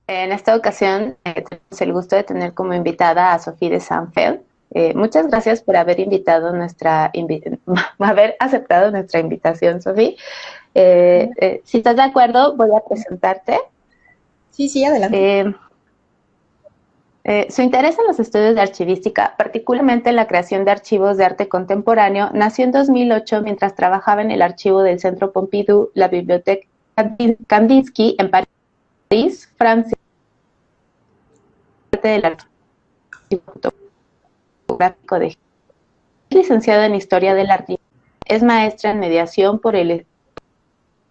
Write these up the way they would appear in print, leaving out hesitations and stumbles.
En esta ocasión tenemos el gusto de tener como invitada a Sofía de Sanfeld. Muchas gracias por haber haber aceptado nuestra invitación, Sofía. Si estás de acuerdo, voy a presentarte. Sí, sí, adelante. Su interés en los estudios de archivística, particularmente en la creación de archivos de arte contemporáneo, nació en 2008 mientras trabajaba en el archivo del Centro Pompidou, la Biblioteca Kandinsky en París, Francia, parte del archivo fotográfico de licenciada en Historia del Arte, es maestra en mediación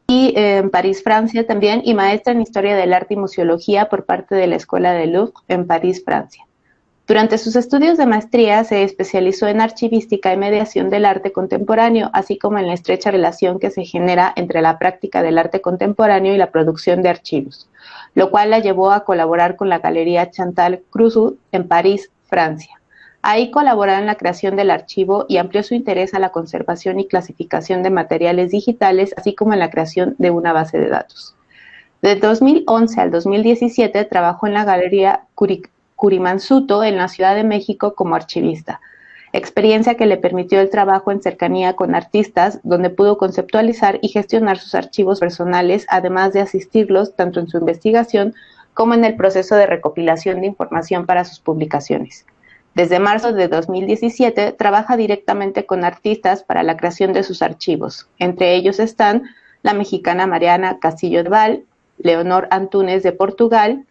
en París, Francia también, y maestra en Historia del Arte y Museología por parte de la Escuela de Louvre en París, Francia. Durante sus estudios de maestría se especializó en archivística y mediación del arte contemporáneo, así como en la estrecha relación que se genera entre la práctica del arte contemporáneo y la producción de archivos, lo cual la llevó a colaborar con la Galería Chantal Creusot en París, Francia. Ahí colaboró en la creación del archivo y amplió su interés a la conservación y clasificación de materiales digitales, así como en la creación de una base de datos. De 2011 al 2017 trabajó en la Galería Curimansuto en la Ciudad de México como archivista, experiencia que le permitió el trabajo en cercanía con artistas, donde pudo conceptualizar y gestionar sus archivos personales, además de asistirlos tanto en su investigación como en el proceso de recopilación de información para sus publicaciones. Desde marzo de 2017 trabaja directamente con artistas para la creación de sus archivos. Entre ellos están la mexicana Mariana Castillo de Val, Leonor Antunes de Portugal,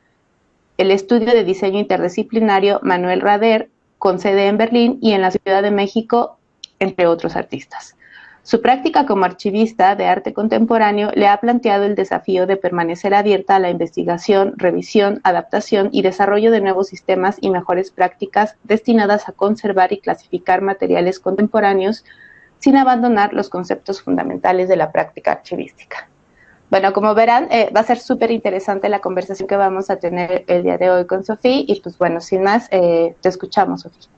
el estudio de diseño interdisciplinario Manuel Rader, con sede en Berlín y en la Ciudad de México, entre otros artistas. Su práctica como archivista de arte contemporáneo le ha planteado el desafío de permanecer abierta a la investigación, revisión, adaptación y desarrollo de nuevos sistemas y mejores prácticas destinadas a conservar y clasificar materiales contemporáneos sin abandonar los conceptos fundamentales de la práctica archivística. Bueno, como verán, va a ser súper interesante la conversación que vamos a tener el día de hoy con Sofía y pues bueno, sin más, te escuchamos, Sofía.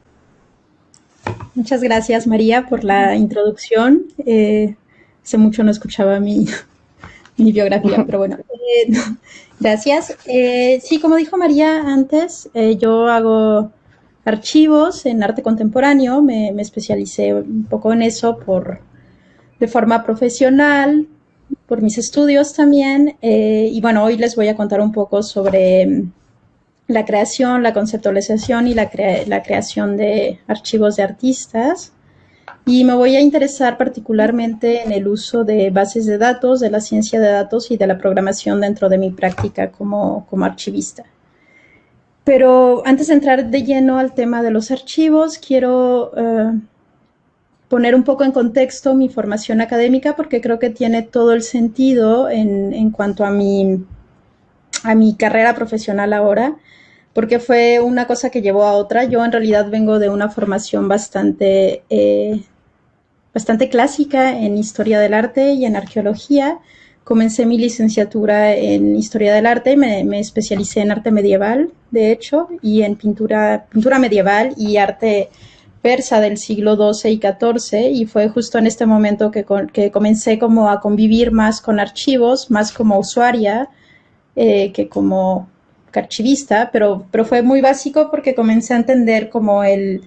Muchas gracias, María, por la introducción. Hace mucho no escuchaba mi biografía, pero bueno, gracias. Sí, como dijo María antes, yo hago archivos en arte contemporáneo, me especialicé un poco en eso de forma profesional, por mis estudios también, y bueno, hoy les voy a contar un poco sobre la creación, la conceptualización y la creación de archivos de artistas. Y me voy a interesar particularmente en el uso de bases de datos, de la ciencia de datos y de la programación dentro de mi práctica como archivista. Pero antes de entrar de lleno al tema de los archivos, quiero poner un poco en contexto mi formación académica porque creo que tiene todo el sentido en cuanto a mi carrera profesional ahora, porque fue una cosa que llevó a otra. Yo en realidad vengo de una formación bastante clásica en historia del arte y en arqueología. Comencé mi licenciatura en historia del arte, me especialicé en arte medieval, de hecho, y en pintura medieval y arte persa del siglo XII y XIV, y fue justo en este momento que comencé como a convivir más con archivos, más como usuaria que como archivista, pero fue muy básico porque comencé a entender como el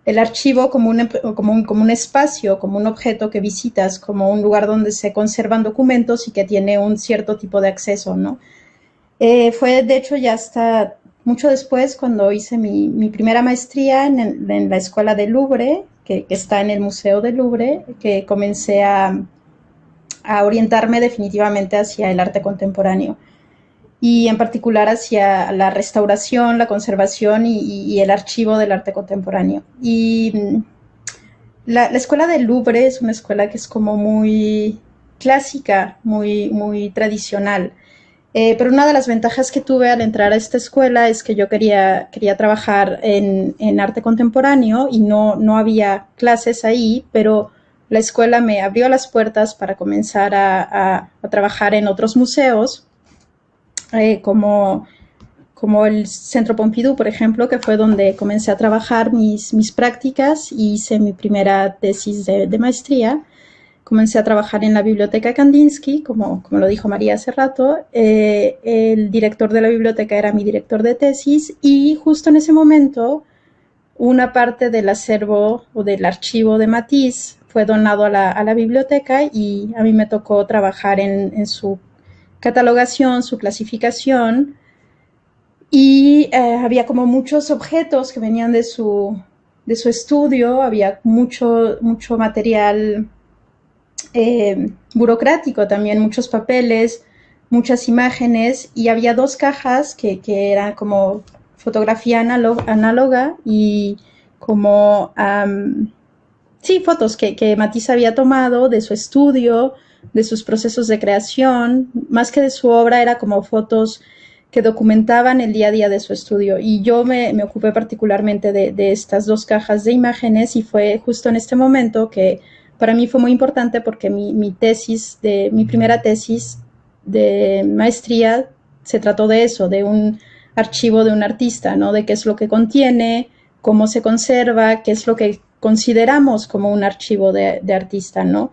archivo como un espacio, como un objeto que visitas, como un lugar donde se conservan documentos y que tiene un cierto tipo de acceso, ¿no? Fue de hecho ya hasta mucho después cuando hice mi primera maestría en la Escuela del Louvre, que está en el Museo del Louvre, que comencé a orientarme definitivamente hacia el arte contemporáneo y en particular hacia la restauración, la conservación y el archivo del arte contemporáneo. Y la Escuela del Louvre es una escuela que es como muy clásica, muy tradicional. Pero una de las ventajas que tuve al entrar a esta escuela es que yo quería trabajar en arte contemporáneo y no había clases ahí, pero la escuela me abrió las puertas para comenzar a trabajar en otros museos, como el Centro Pompidou, por ejemplo, que fue donde comencé a trabajar mis prácticas y hice mi primera tesis de maestría. comencé a trabajar en la biblioteca Kandinsky, como lo dijo María hace rato. El director de la biblioteca era mi director de tesis y justo en ese momento una parte del acervo o del archivo de Matisse fue donado a la biblioteca y a mí me tocó trabajar en su catalogación, su clasificación, y había como muchos objetos que venían de su estudio, había mucho material burocrático también, muchos papeles, muchas imágenes, y había 2 cajas que eran como fotografía análoga y como fotos que Matisse había tomado de su estudio, de sus procesos de creación. Más que de su obra, era como fotos que documentaban el día a día de su estudio, y yo me ocupé particularmente de estas 2 cajas de imágenes, y fue justo en este momento que para mí fue muy importante, porque mi primera tesis de maestría se trató de eso, de un archivo de un artista, ¿no? De qué es lo que contiene, cómo se conserva, qué es lo que consideramos como un archivo de artista, ¿no?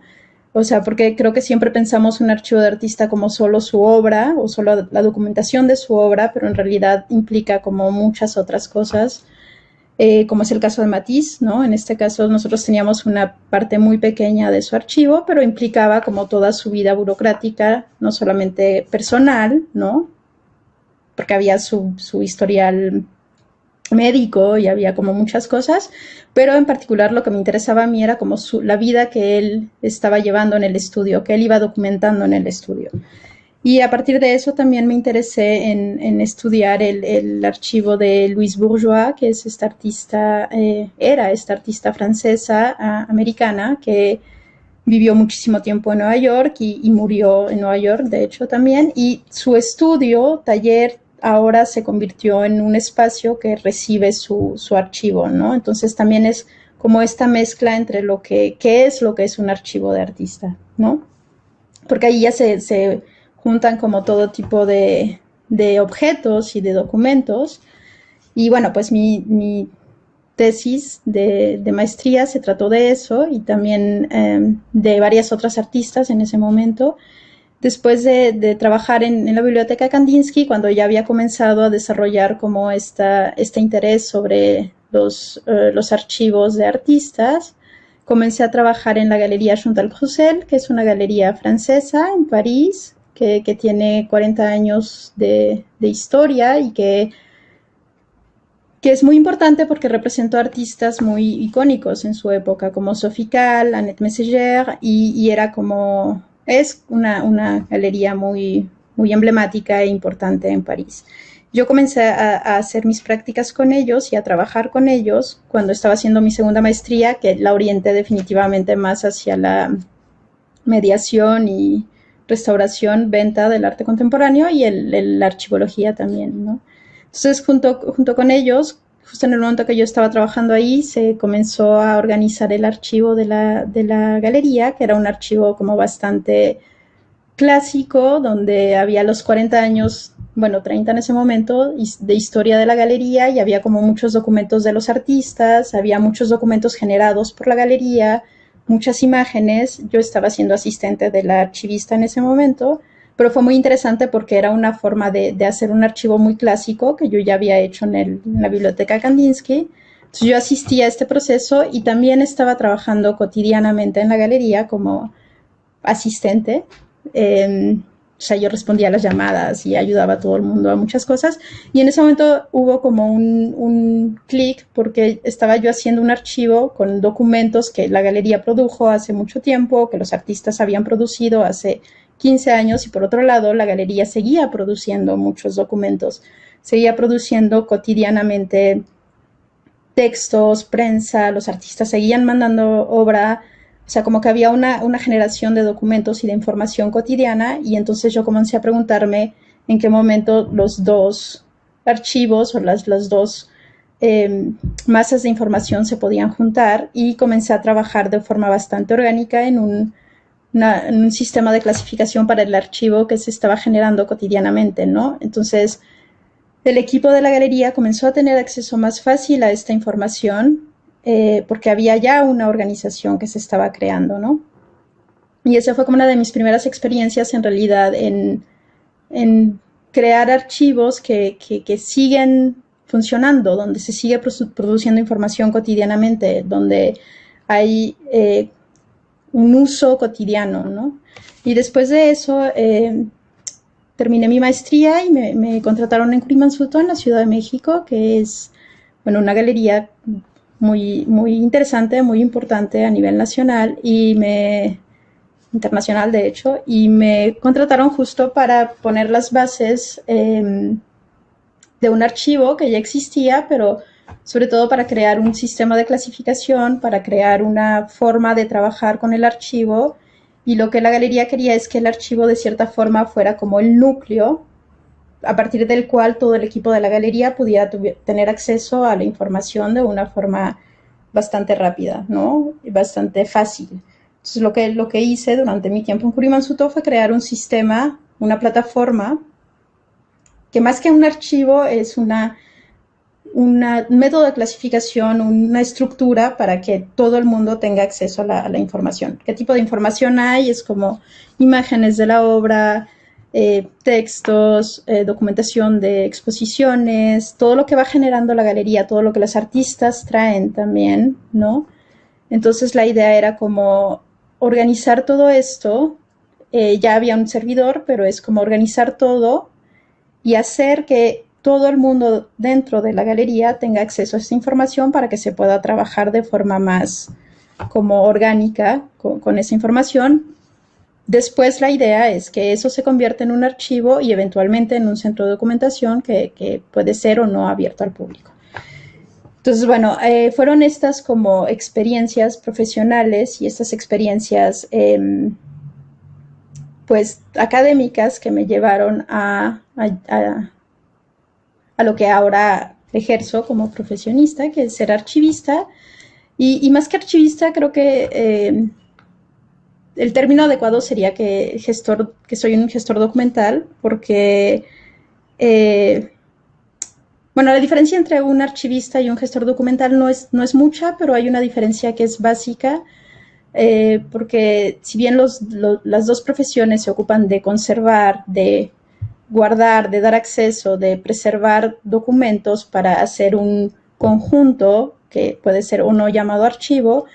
O sea, porque creo que siempre pensamos un archivo de artista como solo su obra o solo la documentación de su obra, pero en realidad implica como muchas otras cosas, como es el caso de Matisse, ¿no? En este caso nosotros teníamos una parte muy pequeña de su archivo, pero implicaba como toda su vida burocrática, no solamente personal, ¿no? Porque había su historial médico y había como muchas cosas, pero en particular lo que me interesaba a mí era como la vida que él estaba llevando en el estudio, que él iba documentando en el estudio. Y a partir de eso también me interesé en estudiar el archivo de Louise Bourgeois, que es esta artista, era esta artista francesa, americana, que vivió muchísimo tiempo en Nueva York y murió en Nueva York, de hecho, también. Y su estudio, taller, ahora se convirtió en un espacio que recibe su archivo, ¿no? Entonces también es como esta mezcla entre qué es lo que es un archivo de artista, ¿no? Porque ahí ya se juntan como todo tipo de objetos y de documentos. Y bueno, pues mi tesis de maestría se trató de eso, y también de varias otras artistas en ese momento. Después de trabajar en la biblioteca Kandinsky, cuando ya había comenzado a desarrollar como este interés sobre los archivos de artistas, comencé a trabajar en la Galería Chantal Creuset, que es una galería francesa en París, que tiene 40 años de historia y que es muy importante porque representó artistas muy icónicos en su época, como Sophie Calle, Annette Messager, y era como... Es una galería muy, muy emblemática e importante en París. Yo comencé a hacer mis prácticas con ellos y a trabajar con ellos cuando estaba haciendo mi segunda maestría, que la orienté definitivamente más hacia la mediación y restauración, venta del arte contemporáneo, y la archivología también, ¿no? Entonces, junto con ellos, justo en el momento que yo estaba trabajando ahí, se comenzó a organizar el archivo de la galería, que era un archivo como bastante clásico, donde había los 40 años, bueno, 30 en ese momento, de historia de la galería, y había como muchos documentos de los artistas, había muchos documentos generados por la galería, muchas imágenes. Yo estaba siendo asistente de la archivista en ese momento, pero fue muy interesante porque era una forma de hacer un archivo muy clásico que yo ya había hecho en la biblioteca Kandinsky. Entonces yo asistía a este proceso y también estaba trabajando cotidianamente en la galería como asistente. O sea, yo respondía a las llamadas y ayudaba a todo el mundo a muchas cosas. Y en ese momento hubo como un clic, porque estaba yo haciendo un archivo con documentos que la galería produjo hace mucho tiempo, que los artistas habían producido hace 15 años, y por otro lado la galería seguía produciendo muchos documentos, seguía produciendo cotidianamente textos, prensa, los artistas seguían mandando obra, o sea, como que había una generación de documentos y de información cotidiana. Y entonces yo comencé a preguntarme en qué momento los 2 archivos o las 2 masas de información se podían juntar, y comencé a trabajar de forma bastante orgánica en un sistema de clasificación para el archivo que se estaba generando cotidianamente, ¿no? Entonces, el equipo de la galería comenzó a tener acceso más fácil a esta información, porque había ya una organización que se estaba creando, ¿no? Y esa fue como una de mis primeras experiencias en realidad en crear archivos que siguen funcionando, donde se sigue produciendo información cotidianamente, donde hay un uso cotidiano, ¿no? Y después de eso terminé mi maestría y me contrataron en Kurimansuto, en la Ciudad de México, que es, bueno, una galería muy, muy interesante, muy importante a nivel nacional internacional de hecho, y me contrataron justo para poner las bases de un archivo que ya existía, pero sobre todo para crear un sistema de clasificación, para crear una forma de trabajar con el archivo, y lo que la galería quería es que el archivo de cierta forma fuera como el núcleo a partir del cual todo el equipo de la galería pudiera tener acceso a la información de una forma bastante rápida, ¿no? Y bastante fácil. Entonces lo que hice durante mi tiempo en Kurimansuto fue crear un sistema, una plataforma, que más que un archivo es un método de clasificación, una estructura para que todo el mundo tenga acceso a la información. ¿Qué tipo de información hay? Es como imágenes de la obra, textos, documentación de exposiciones, todo lo que va generando la galería, todo lo que los artistas traen también, ¿no? Entonces la idea era como organizar todo esto, ya había un servidor, pero es como organizar todo y hacer que todo el mundo dentro de la galería tenga acceso a esta información para que se pueda trabajar de forma más como orgánica con esa información. Después la idea es que eso se convierta en un archivo y eventualmente en un centro de documentación que puede ser o no abierto al público. Entonces, bueno, fueron estas como experiencias profesionales y estas experiencias pues académicas que me llevaron a lo que ahora ejerzo como profesionista, que es ser archivista. Y más que archivista, creo que el término adecuado sería que soy un gestor documental, porque bueno, la diferencia entre un archivista y un gestor documental no es mucha, pero hay una diferencia que es básica, porque si bien las dos profesiones se ocupan de conservar, de guardar, de dar acceso, de preservar documentos para hacer un conjunto que puede ser o no llamado archivo,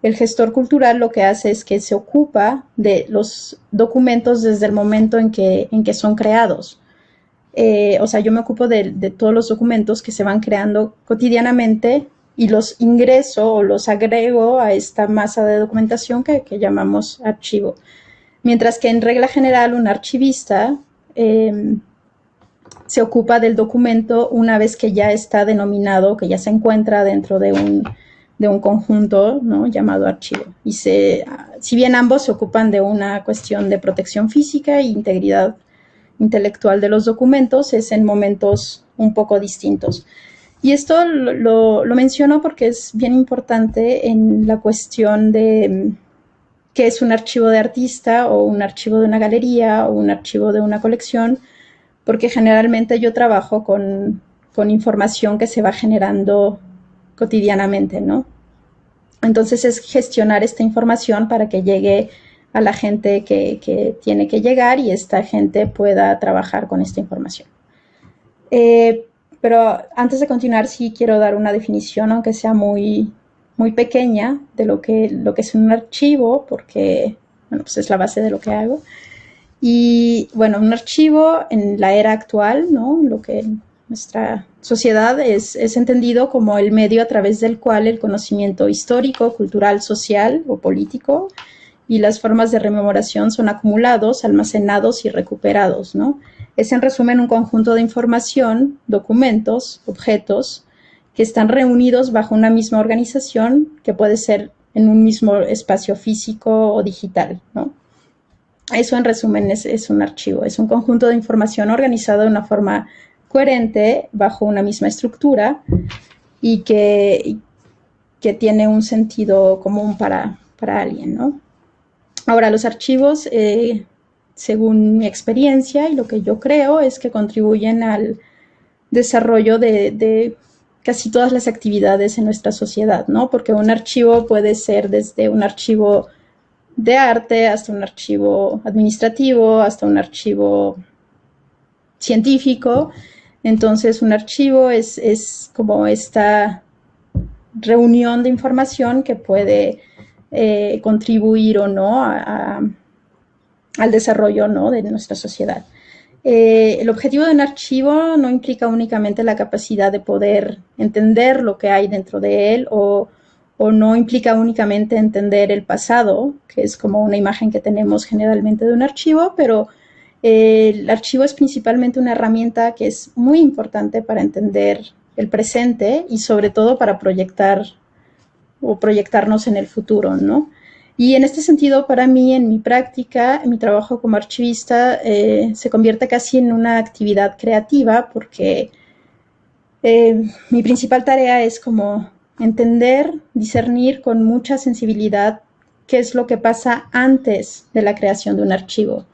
el gestor cultural lo que hace es que se ocupa de los documentos desde el momento en que son creados. O sea, yo me ocupo de todos los documentos que se van creando cotidianamente y los ingreso o los agrego a esta masa de documentación que llamamos archivo. Mientras que en regla general un archivista se ocupa del documento una vez que ya está denominado, que ya se encuentra dentro de un conjunto, ¿no?, llamado archivo. Y si bien ambos se ocupan de una cuestión de protección física e integridad intelectual de los documentos, es en momentos un poco distintos. Y esto lo menciono porque es bien importante en la cuestión de qué es un archivo de artista o un archivo de una galería o un archivo de una colección, porque generalmente yo trabajo con información que se va generando cotidianamente, ¿no? Entonces es gestionar esta información para que llegue a la gente que tiene que llegar y esta gente pueda trabajar con esta información. Pero antes de continuar, sí quiero dar una definición, aunque sea muy, muy pequeña, de lo que es un archivo, porque bueno, pues es la base de lo que hago. Y bueno, un archivo en la era actual, ¿no?, lo que nuestra sociedad es entendido como el medio a través del cual el conocimiento histórico, cultural, social o político y las formas de rememoración son acumulados, almacenados y recuperados, ¿no? Es en resumen un conjunto de información, documentos, objetos que están reunidos bajo una misma organización que puede ser en un mismo espacio físico o digital, ¿no? Eso en resumen es un archivo, es un conjunto de información organizado de una forma coherente bajo una misma estructura y que tiene un sentido común para alguien, ¿no? Ahora, los archivos, según mi experiencia y lo que yo creo, es que contribuyen al desarrollo de casi todas las actividades en nuestra sociedad, ¿no? Porque un archivo puede ser desde un archivo de arte, hasta un archivo administrativo, hasta un archivo científico. Entonces, un archivo es como esta reunión de información que puede contribuir o no al desarrollo, ¿no?, de nuestra sociedad. El objetivo de un archivo no implica únicamente la capacidad de poder entender lo que hay dentro de él o no implica únicamente entender el pasado, que es como una imagen que tenemos generalmente de un archivo, pero el archivo es principalmente una herramienta que es muy importante para entender el presente y sobre todo para proyectar o proyectarnos en el futuro, ¿no? Y en este sentido, para mí, en mi práctica, en mi trabajo como archivista, se convierte casi en una actividad creativa porque mi principal tarea es como entender, discernir con mucha sensibilidad qué es lo que pasa antes de la creación de un archivo.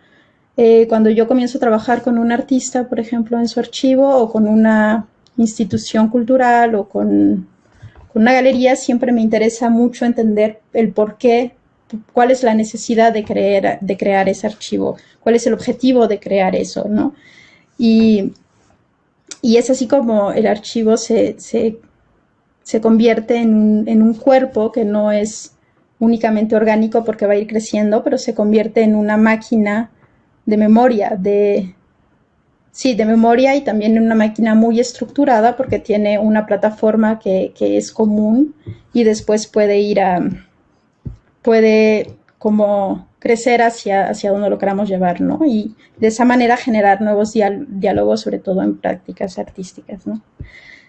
Cuando yo comienzo a trabajar con un artista, por ejemplo, en su archivo o con una institución cultural o con una galería, siempre me interesa mucho entender el por qué, cuál es la necesidad de crear ese archivo, cuál es el objetivo de crear eso, ¿no? Y es así como el archivo se convierte en un cuerpo que no es únicamente orgánico porque va a ir creciendo, pero se convierte en una máquina de memoria, de memoria y también en una máquina muy estructurada porque tiene una plataforma que es común y después puede como crecer hacia donde lo queramos llevar, ¿no? Y de esa manera generar nuevos diálogos, sobre todo en prácticas artísticas, ¿no?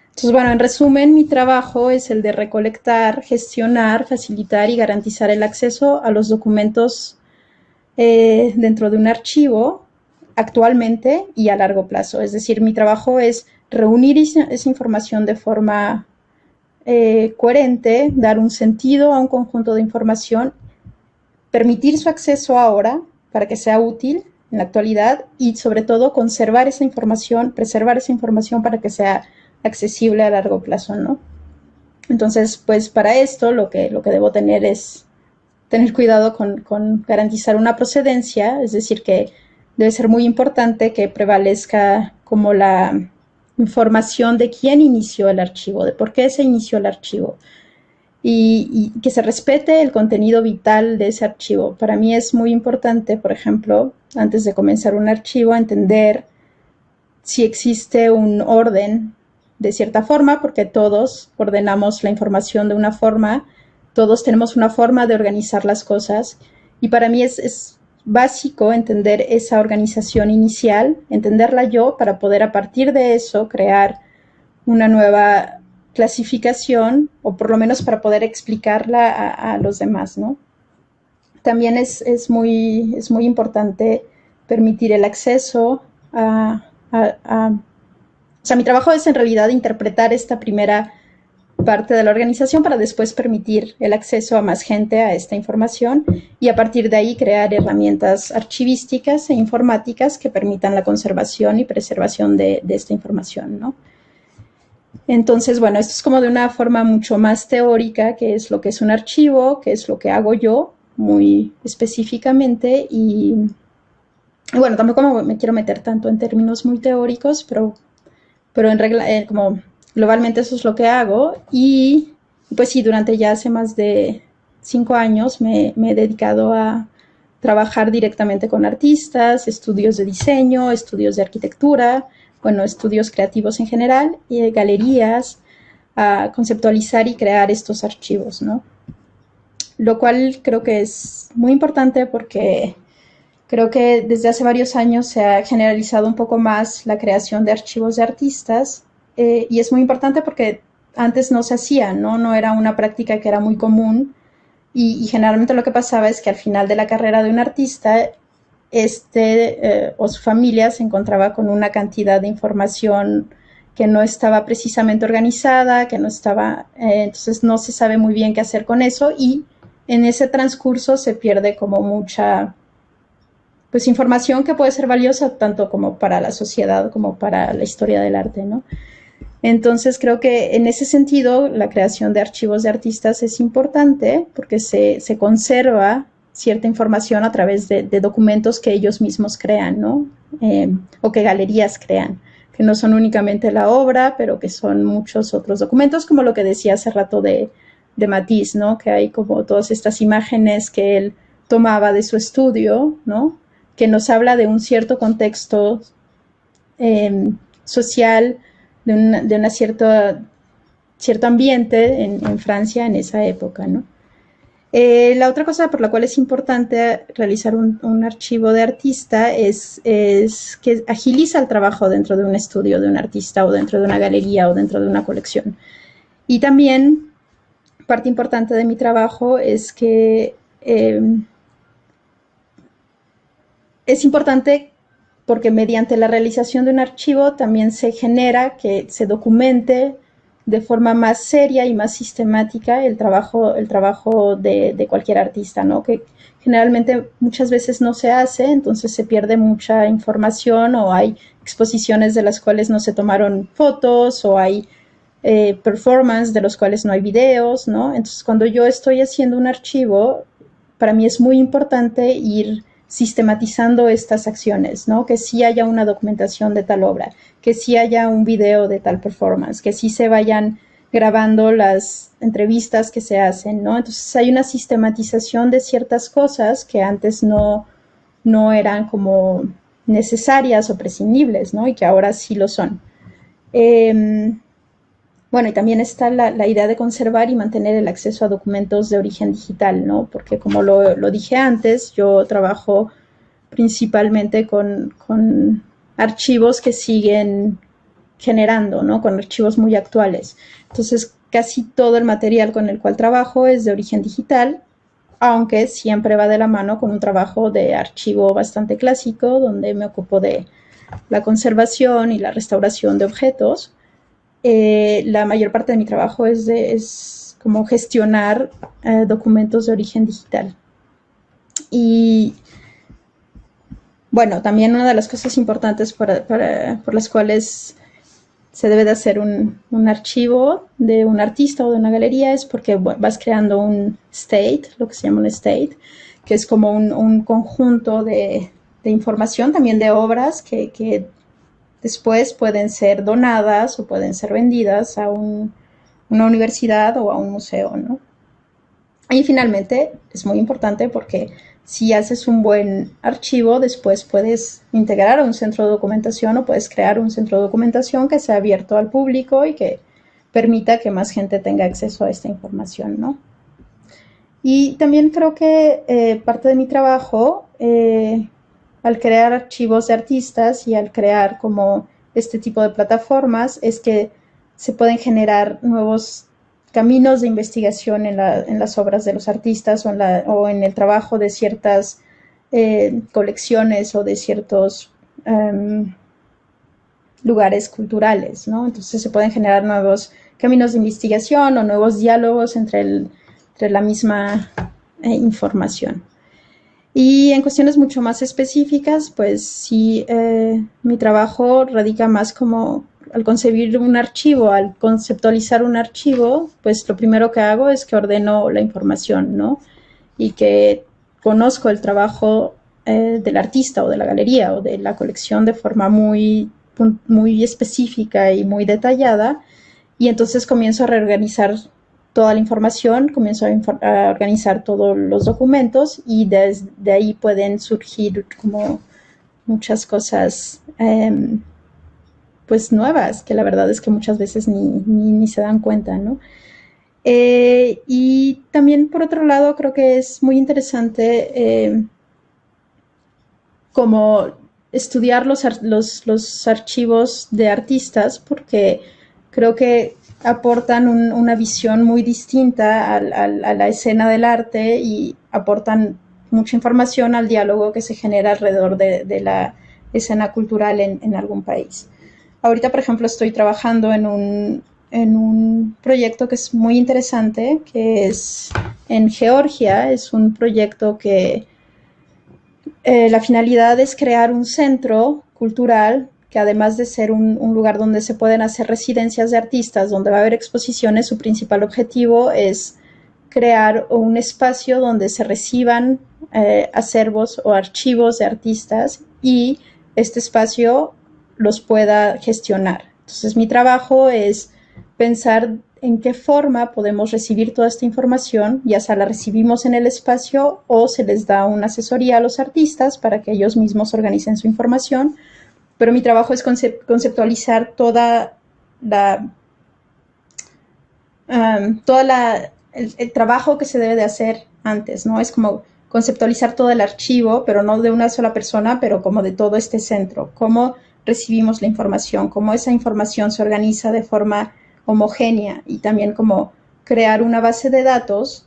Entonces, bueno, en resumen, mi trabajo es el de recolectar, gestionar, facilitar y garantizar el acceso a los documentos dentro de un archivo actualmente y a largo plazo. Es decir, mi trabajo es reunir esa información de forma coherente, dar un sentido a un conjunto de información, permitir su acceso ahora para que sea útil en la actualidad y sobre todo conservar esa información, preservar esa información para que sea accesible a largo plazo, ¿no? Entonces, pues para esto lo que debo tener es tener cuidado con garantizar una procedencia, es decir, que debe ser muy importante que prevalezca como la información de quién inició el archivo, de por qué se inició el archivo y que se respete el contenido vital de ese archivo. Para mí es muy importante, por ejemplo, antes de comenzar un archivo, entender si existe un orden de cierta forma, porque todos ordenamos la información de una forma, todos tenemos una forma de organizar las cosas y para mí es básico entender esa organización inicial, entenderla yo para poder a partir de eso crear una nueva clasificación o por lo menos para poder explicarla a los demás, ¿no? También es muy importante permitir el acceso o sea, mi trabajo es en realidad interpretar esta primera parte de la organización para después permitir el acceso a más gente a esta información y a partir de ahí crear herramientas archivísticas e informáticas que permitan la conservación y preservación de esta información, ¿no? Entonces, bueno, esto es como de una forma mucho más teórica, qué es lo que es un archivo, qué es lo que hago yo muy específicamente y bueno, tampoco me quiero meter tanto en términos muy teóricos, pero en regla, como globalmente eso es lo que hago y pues sí, durante ya hace más de 5 años me he dedicado a trabajar directamente con artistas, estudios de diseño, estudios de arquitectura, bueno, estudios creativos en general, y galerías, a conceptualizar y crear estos archivos, ¿no? Lo cual creo que es muy importante porque creo que desde hace varios años se ha generalizado un poco más la creación de archivos de artistas y es muy importante porque antes no se hacía, ¿no? No era una práctica que era muy común y generalmente lo que pasaba es que al final de la carrera de un artista o su familia se encontraba con una cantidad de información que no estaba precisamente organizada, que no estaba, entonces no se sabe muy bien qué hacer con eso y en ese transcurso se pierde como mucha pues información que puede ser valiosa tanto como para la sociedad como para la historia del arte, ¿no? Entonces creo que en ese sentido la creación de archivos de artistas es importante porque se conserva cierta información a través de documentos que ellos mismos crean, ¿no? O que galerías crean, que no son únicamente la obra, pero que son muchos otros documentos, como lo que decía hace rato de Matisse, ¿no? Que hay como todas estas imágenes que él tomaba de su estudio, ¿no? Que nos habla de un cierto contexto social, de una cierto ambiente en Francia en esa época, ¿no? La otra cosa por la cual es importante realizar un archivo de artista es que agiliza el trabajo dentro de un estudio de un artista o dentro de una galería o dentro de una colección. Y también parte importante de mi trabajo es que es importante porque mediante la realización de un archivo también se genera que se documente de forma más seria y más sistemática el trabajo de cualquier artista, ¿no? Que generalmente muchas veces no se hace, entonces se pierde mucha información o hay exposiciones de las cuales no se tomaron fotos o hay performance de los cuales no hay videos, ¿no? Entonces cuando yo estoy haciendo un archivo, para mí es muy importante ir sistematizando estas acciones, ¿no? Que sí haya una documentación de tal obra, que sí haya un video de tal performance, que sí se vayan grabando las entrevistas que se hacen, ¿no? Entonces hay una sistematización de ciertas cosas que antes no eran como necesarias o prescindibles, ¿no? Y que ahora sí lo son. Bueno, y también está la idea de conservar y mantener el acceso a documentos de origen digital, ¿no? Porque como lo dije antes, yo trabajo principalmente con archivos que siguen generando, ¿no? Con archivos muy actuales. Entonces, casi todo el material con el cual trabajo es de origen digital, aunque siempre va de la mano con un trabajo de archivo bastante clásico, donde me ocupo de la conservación y la restauración de objetos. La mayor parte de mi trabajo es como gestionar documentos de origen digital. Y bueno, también una de las cosas importantes por las cuales se debe de hacer un archivo de un artista o de una galería es porque vas creando un state, lo que se llama un state, que es como un conjunto de información, también de obras que después pueden ser donadas o pueden ser vendidas a una universidad o a un museo, ¿no? Y finalmente es muy importante porque si haces un buen archivo, después puedes integrar a un centro de documentación o puedes crear un centro de documentación que sea abierto al público y que permita que más gente tenga acceso a esta información, ¿no? Y también creo que parte de mi trabajo, al crear archivos de artistas y al crear como este tipo de plataformas, es que se pueden generar nuevos caminos de investigación en las obras de los artistas o en el trabajo de ciertas colecciones o de ciertos lugares culturales, ¿no? Entonces se pueden generar nuevos caminos de investigación o nuevos diálogos entre la misma información. Y en cuestiones mucho más específicas, pues sí, mi trabajo radica más como al concebir un archivo, al conceptualizar un archivo, pues lo primero que hago es que ordeno la información, ¿no? Y que conozco el trabajo del artista o de la galería o de la colección de forma muy específica y muy detallada, y entonces comienzo a reorganizar toda la información, comienzo a organizar todos los documentos y desde ahí pueden surgir como muchas cosas pues nuevas, que la verdad es que muchas veces ni se dan cuenta, ¿no? Y también por otro lado creo que es muy interesante como estudiar los archivos de artistas, porque creo que aportan una visión muy distinta a la escena del arte y aportan mucha información al diálogo que se genera alrededor de la escena cultural en algún país. Ahorita, por ejemplo, estoy trabajando en un proyecto que es muy interesante, que es en Georgia. Es un proyecto que la finalidad es crear un centro cultural que, además de ser un lugar donde se pueden hacer residencias de artistas, donde va a haber exposiciones, su principal objetivo es crear un espacio donde se reciban acervos o archivos de artistas y este espacio los pueda gestionar. Entonces, mi trabajo es pensar en qué forma podemos recibir toda esta información, ya sea la recibimos en el espacio o se les da una asesoría a los artistas para que ellos mismos organicen su información, pero mi trabajo es conceptualizar el trabajo que se debe de hacer antes, ¿no? Es como conceptualizar todo el archivo, pero no de una sola persona, pero como de todo este centro, cómo recibimos la información, cómo esa información se organiza de forma homogénea y también como crear una base de datos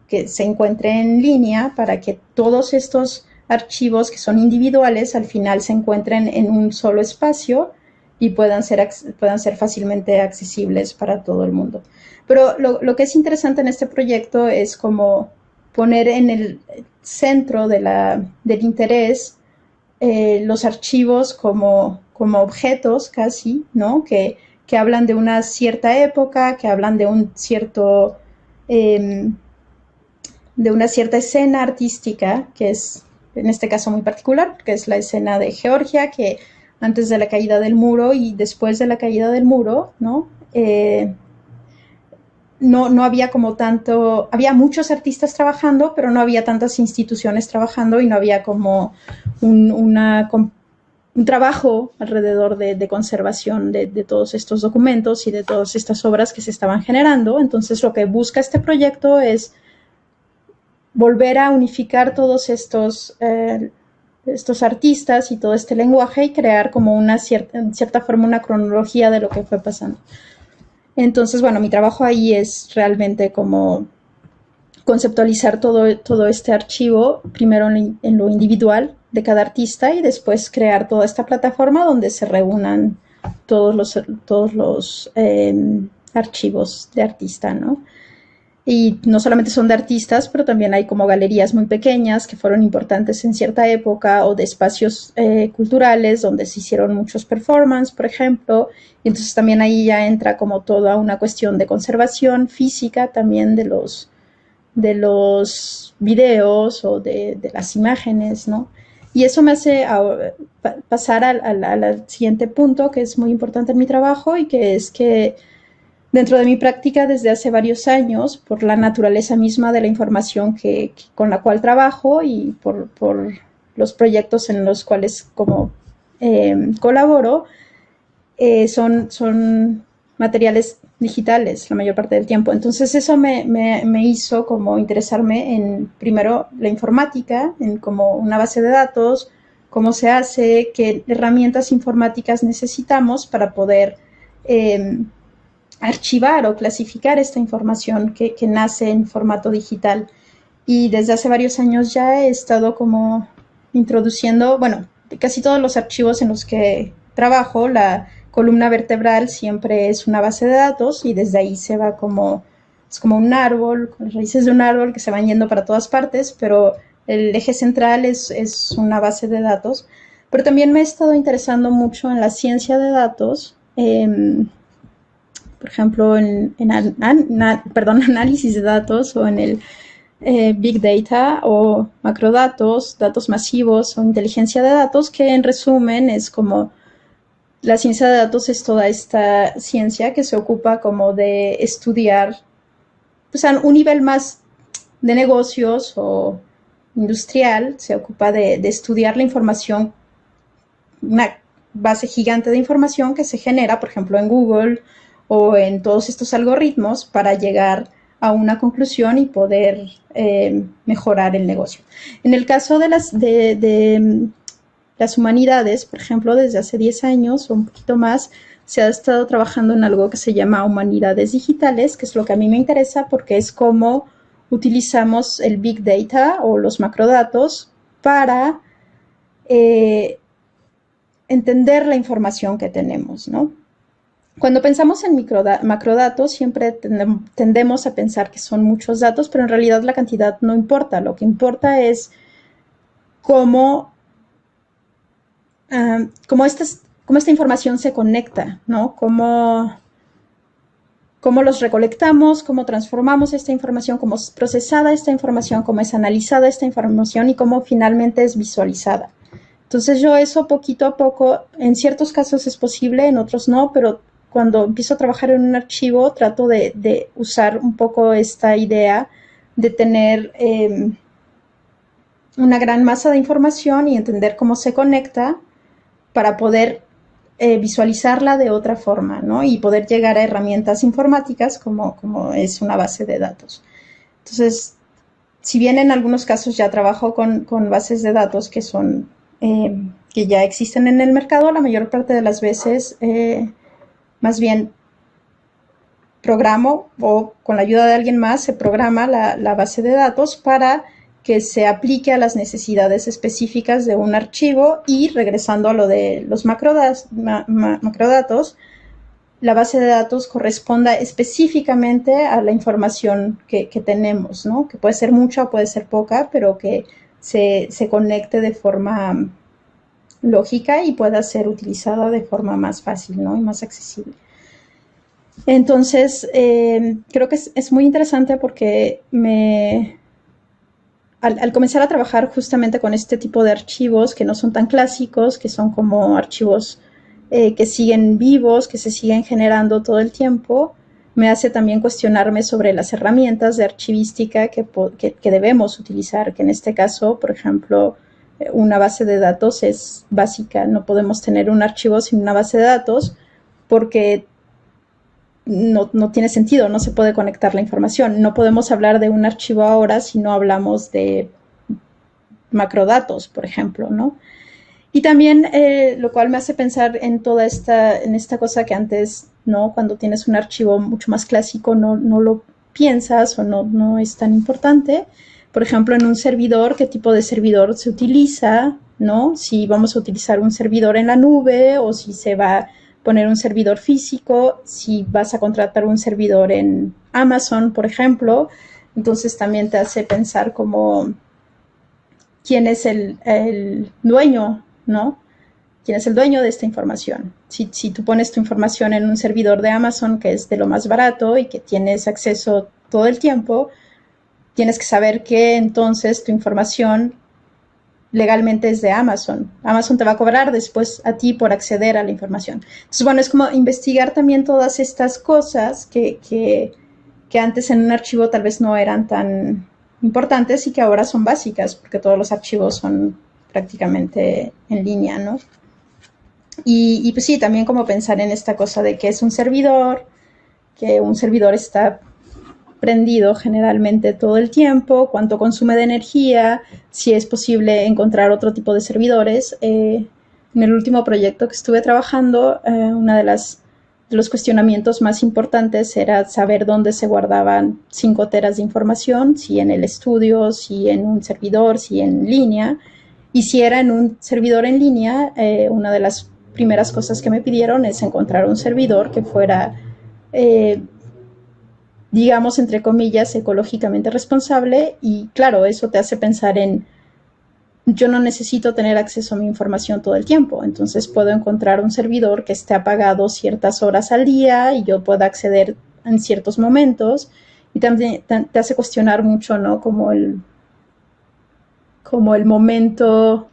que se encuentre en línea para que todos estos archivos que son individuales al final se encuentren en un solo espacio y puedan ser fácilmente accesibles para todo el mundo. Pero lo que es interesante en este proyecto es como poner en el centro del interés los archivos como objetos casi, ¿no? Que hablan de una cierta época, que hablan de un cierto de una cierta escena artística, que es en este caso muy particular, que es la escena de Georgia, que antes de la caída del muro y después de la caída del muro, ¿no? No había como tanto, había muchos artistas trabajando, pero no había tantas instituciones trabajando y no había como un trabajo alrededor de conservación de todos estos documentos y de todas estas obras que se estaban generando. Entonces lo que busca este proyecto es volver a unificar todos estos artistas y todo este lenguaje y crear como en cierta forma una cronología de lo que fue pasando. Entonces, bueno, mi trabajo ahí es realmente como conceptualizar todo este archivo, primero en lo individual de cada artista y después crear toda esta plataforma donde se reúnan todos los archivos de artista, ¿no? Y no solamente son de artistas, pero también hay como galerías muy pequeñas que fueron importantes en cierta época o de espacios culturales donde se hicieron muchos performances, por ejemplo. Y entonces también ahí ya entra como toda una cuestión de conservación física también de los videos o de las imágenes, ¿no? Y eso me hace pasar al siguiente punto que es muy importante en mi trabajo y que es que dentro de mi práctica desde hace varios años, por la naturaleza misma de la información con la cual trabajo y por los proyectos en los cuales como colaboro, son materiales digitales la mayor parte del tiempo. Entonces eso me hizo como interesarme en, primero, la informática, en como una base de datos, cómo se hace, qué herramientas informáticas necesitamos para poder archivar o clasificar esta información que nace en formato digital. Y desde hace varios años ya he estado como introduciendo, bueno, casi todos los archivos en los que trabajo, la columna vertebral siempre es una base de datos y desde ahí se va es como un árbol, con las raíces de un árbol que se van yendo para todas partes, pero el eje central es una base de datos. Pero también me he estado interesando mucho en la ciencia de datos, por ejemplo, análisis de datos o en el Big Data o macrodatos, datos masivos o inteligencia de datos, que en resumen es como la ciencia de datos es toda esta ciencia que se ocupa como de estudiar pues a un nivel más de negocios o industrial, se ocupa de estudiar la información, una base gigante de información que se genera, por ejemplo, en Google o en todos estos algoritmos para llegar a una conclusión y poder mejorar el negocio. En el caso de las humanidades, por ejemplo, desde hace 10 años o un poquito más, se ha estado trabajando en algo que se llama humanidades digitales, que es lo que a mí me interesa porque es cómo utilizamos el Big Data o los macrodatos para entender la información que tenemos, ¿no? Cuando pensamos en macrodatos, siempre tendemos a pensar que son muchos datos, pero en realidad la cantidad no importa. Lo que importa es cómo esta información se conecta, ¿no? Cómo cómo los recolectamos, cómo transformamos esta información, cómo es procesada esta información, cómo es analizada esta información y cómo finalmente es visualizada. Entonces yo eso poquito a poco, en ciertos casos es posible, en otros no, pero cuando empiezo a trabajar en un archivo trato de usar un poco esta idea de tener una gran masa de información y entender cómo se conecta para poder visualizarla de otra forma, ¿no? Y poder llegar a herramientas informáticas como es una base de datos. Entonces, si bien en algunos casos ya trabajo con bases de datos que son que ya existen en el mercado, la mayor parte de las veces más bien programo o con la ayuda de alguien más se programa la base de datos para que se aplique a las necesidades específicas de un archivo y regresando a lo de los macrodatos, la base de datos corresponda específicamente a la información que tenemos, ¿no? Que puede ser mucha o puede ser poca, pero que se conecte de forma lógica y pueda ser utilizada de forma más fácil, ¿no? Y más accesible. Entonces, creo que es muy interesante porque al comenzar a trabajar justamente con este tipo de archivos que no son tan clásicos, que son como archivos que siguen vivos, que se siguen generando todo el tiempo, me hace también cuestionarme sobre las herramientas de archivística que debemos utilizar, que en este caso, por ejemplo, una base de datos es básica. No podemos tener un archivo sin una base de datos porque no tiene sentido, no se puede conectar la información. No podemos hablar de un archivo ahora si no hablamos de macrodatos, por ejemplo, ¿no? Y también, lo cual me hace pensar en toda esta cosa que antes, ¿no? Cuando tienes un archivo mucho más clásico, no lo piensas o no es tan importante. Por ejemplo, en un servidor, ¿qué tipo de servidor se utiliza? ¿No? Si vamos a utilizar un servidor en la nube o si se va a poner un servidor físico, si vas a contratar un servidor en Amazon, por ejemplo. Entonces también te hace pensar como quién es el dueño, ¿no? ¿Quién es el dueño de esta información? Si tú pones tu información en un servidor de Amazon, que es de lo más barato y que tienes acceso todo el tiempo, tienes que saber que entonces tu información legalmente es de Amazon. Amazon te va a cobrar después a ti por acceder a la información. Entonces, bueno, es como investigar también todas estas cosas que antes en un archivo tal vez no eran tan importantes y que ahora son básicas, porque todos los archivos son prácticamente en línea, ¿no? Y pues sí, también como pensar en esta cosa de que es un servidor, que un servidor está prendido generalmente todo el tiempo, cuánto consume de energía, si es posible encontrar otro tipo de servidores. En el último proyecto que estuve trabajando, una de los cuestionamientos más importantes era saber dónde se guardaban 5 teras de información, si en el estudio, si en un servidor, si en línea. Y si era en un servidor en línea, una de las primeras cosas que me pidieron es encontrar un servidor que fuera, digamos, entre comillas, ecológicamente responsable. Y claro, eso te hace pensar en, yo no necesito tener acceso a mi información todo el tiempo, entonces puedo encontrar un servidor que esté apagado ciertas horas al día y yo pueda acceder en ciertos momentos. Y también te hace cuestionar mucho, ¿no? Como el momento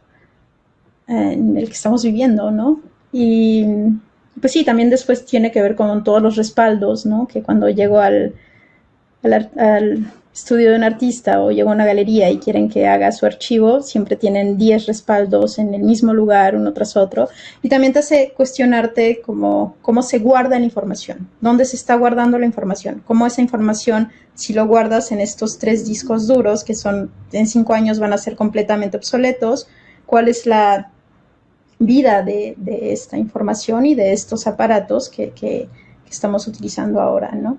en el que estamos viviendo, ¿no? Y pues sí, también después tiene que ver con todos los respaldos, ¿no? Que cuando llego al estudio de un artista o llego a una galería y quieren que haga su archivo, siempre tienen 10 respaldos en el mismo lugar, uno tras otro. Y también te hace cuestionarte cómo se guarda la información, dónde se está guardando la información, cómo esa información, si lo guardas en estos 3 discos duros que en 5 años van a ser completamente obsoletos, cuál es la vida de esta información y de estos aparatos que estamos utilizando ahora, ¿no?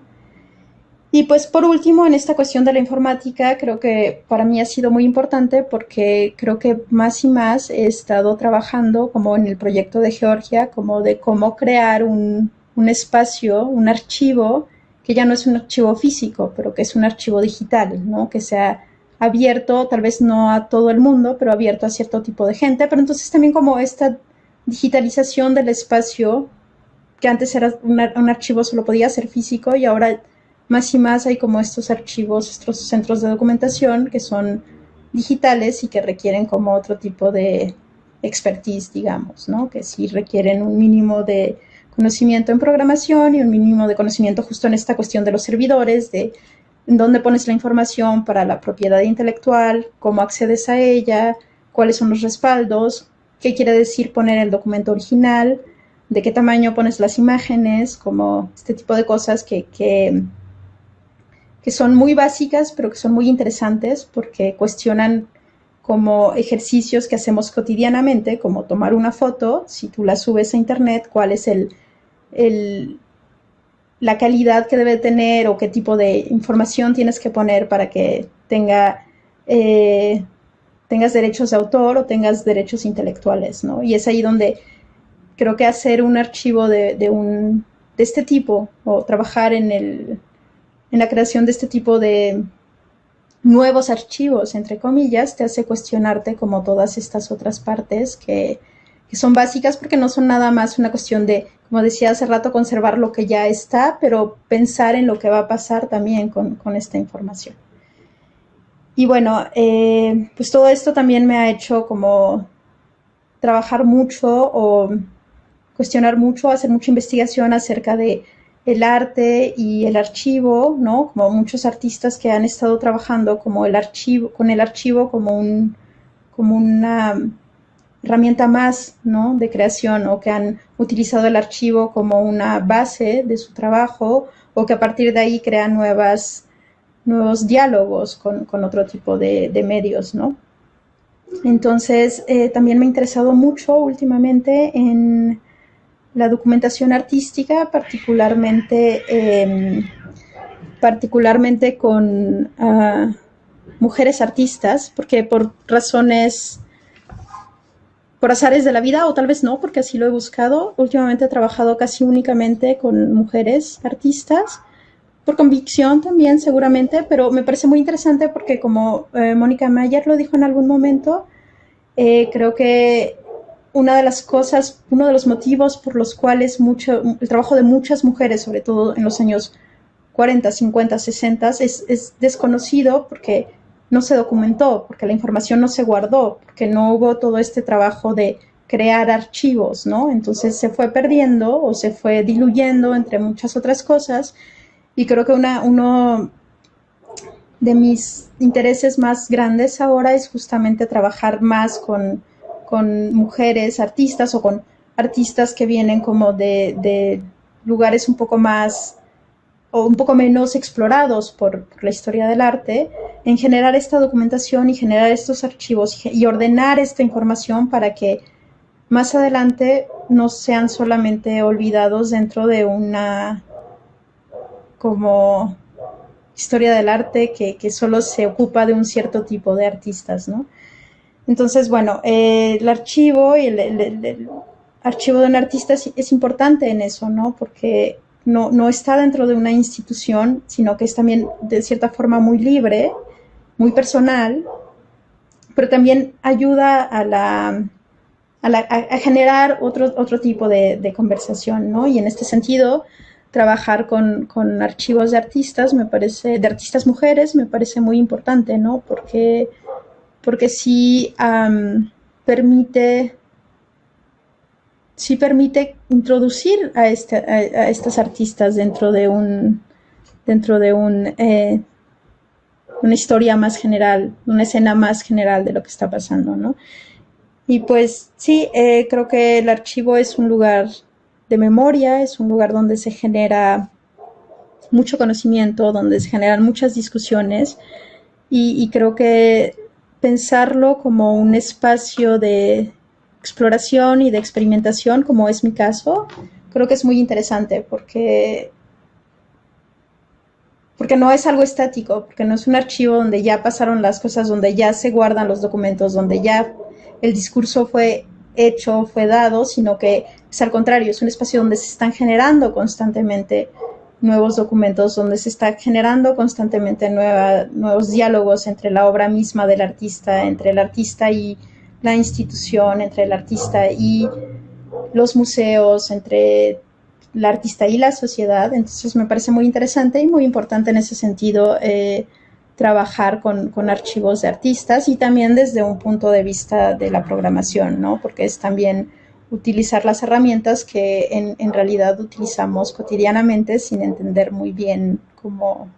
Y pues por último, en esta cuestión de la informática, creo que para mí ha sido muy importante porque creo que más y más he estado trabajando como en el proyecto de Georgia, como de cómo crear un espacio, un archivo, que ya no es un archivo físico, pero que es un archivo digital, ¿no? Que sea abierto, tal vez no a todo el mundo, pero abierto a cierto tipo de gente. Pero entonces también como esta digitalización del espacio que antes era un archivo solo podía ser físico y ahora más y más hay como estos archivos, estos centros de documentación que son digitales y que requieren como otro tipo de expertise, digamos, ¿no? Que sí requieren un mínimo de conocimiento en programación y un mínimo de conocimiento justo en esta cuestión de los servidores, de en dónde pones la información para la propiedad intelectual, cómo accedes a ella, cuáles son los respaldos, qué quiere decir poner el documento original, de qué tamaño pones las imágenes, como este tipo de cosas que son muy básicas, pero que son muy interesantes porque cuestionan como ejercicios que hacemos cotidianamente, como tomar una foto, si tú la subes a internet, cuál es la calidad que debe tener o qué tipo de información tienes que poner para que tengas derechos de autor o tengas derechos intelectuales, ¿no? Y es ahí donde creo que hacer un archivo de este tipo o trabajar en la creación de este tipo de nuevos archivos, entre comillas, te hace cuestionarte como todas estas otras partes que son básicas porque no son nada más una cuestión de, como decía hace rato, conservar lo que ya está, pero pensar en lo que va a pasar también con esta información. Y bueno, pues todo esto también me ha hecho como trabajar mucho o cuestionar mucho, hacer mucha investigación acerca de el arte y el archivo, ¿no? Como muchos artistas que han estado trabajando como con el archivo como una herramienta más, ¿no? De creación, o que han utilizado el archivo como una base de su trabajo, o que a partir de ahí crean nuevos diálogos con otro tipo de medios, ¿no? Entonces, también me ha interesado mucho últimamente en la documentación artística, particularmente con mujeres artistas, porque por azares de la vida, o tal vez no, porque así lo he buscado, últimamente he trabajado casi únicamente con mujeres artistas, por convicción también seguramente, pero me parece muy interesante porque como Mónica Mayer lo dijo en algún momento, creo que uno de los motivos por los cuales el trabajo de muchas mujeres, sobre todo en los años 40, 50, 60, es desconocido porque no se documentó, porque la información no se guardó, porque no hubo todo este trabajo de crear archivos, ¿no? Entonces se fue perdiendo o se fue diluyendo entre muchas otras cosas, y creo que uno de mis intereses más grandes ahora es justamente trabajar más con mujeres artistas o con artistas que vienen como de lugares un poco más o un poco menos explorados por la historia del arte, en generar esta documentación y generar estos archivos y ordenar esta información para que más adelante no sean solamente olvidados dentro de una como historia del arte que solo se ocupa de un cierto tipo de artistas, ¿no? Entonces, bueno, el archivo y el archivo de un artista es importante en eso, ¿no? Porque no está dentro de una institución, sino que es también de cierta forma muy libre, muy personal, pero también ayuda a generar otro tipo de conversación, ¿no? Y en este sentido, trabajar con archivos de artistas de artistas mujeres, me parece muy importante, ¿no? Porque sí permite introducir a estas artistas dentro de una historia más general, una escena más general de lo que está pasando, ¿no? Y pues sí, creo que el archivo es un lugar de memoria, es un lugar donde se genera mucho conocimiento, donde se generan muchas discusiones, y creo que pensarlo como un espacio de exploración y de experimentación, como es mi caso, creo que es muy interesante porque no es algo estático, porque no es un archivo donde ya pasaron las cosas, donde ya se guardan los documentos, donde ya el discurso fue hecho, fue dado, sino que es al contrario, es un espacio donde se están generando constantemente nuevos documentos, donde se está generando constantemente nuevos diálogos entre la obra misma del artista, entre el artista y la institución, entre el artista y los museos, entre la artista y la sociedad. Entonces me parece muy interesante y muy importante en ese sentido trabajar con archivos de artistas y también desde un punto de vista de la programación, ¿no? Porque es también utilizar las herramientas que en realidad utilizamos cotidianamente sin entender muy bien cómo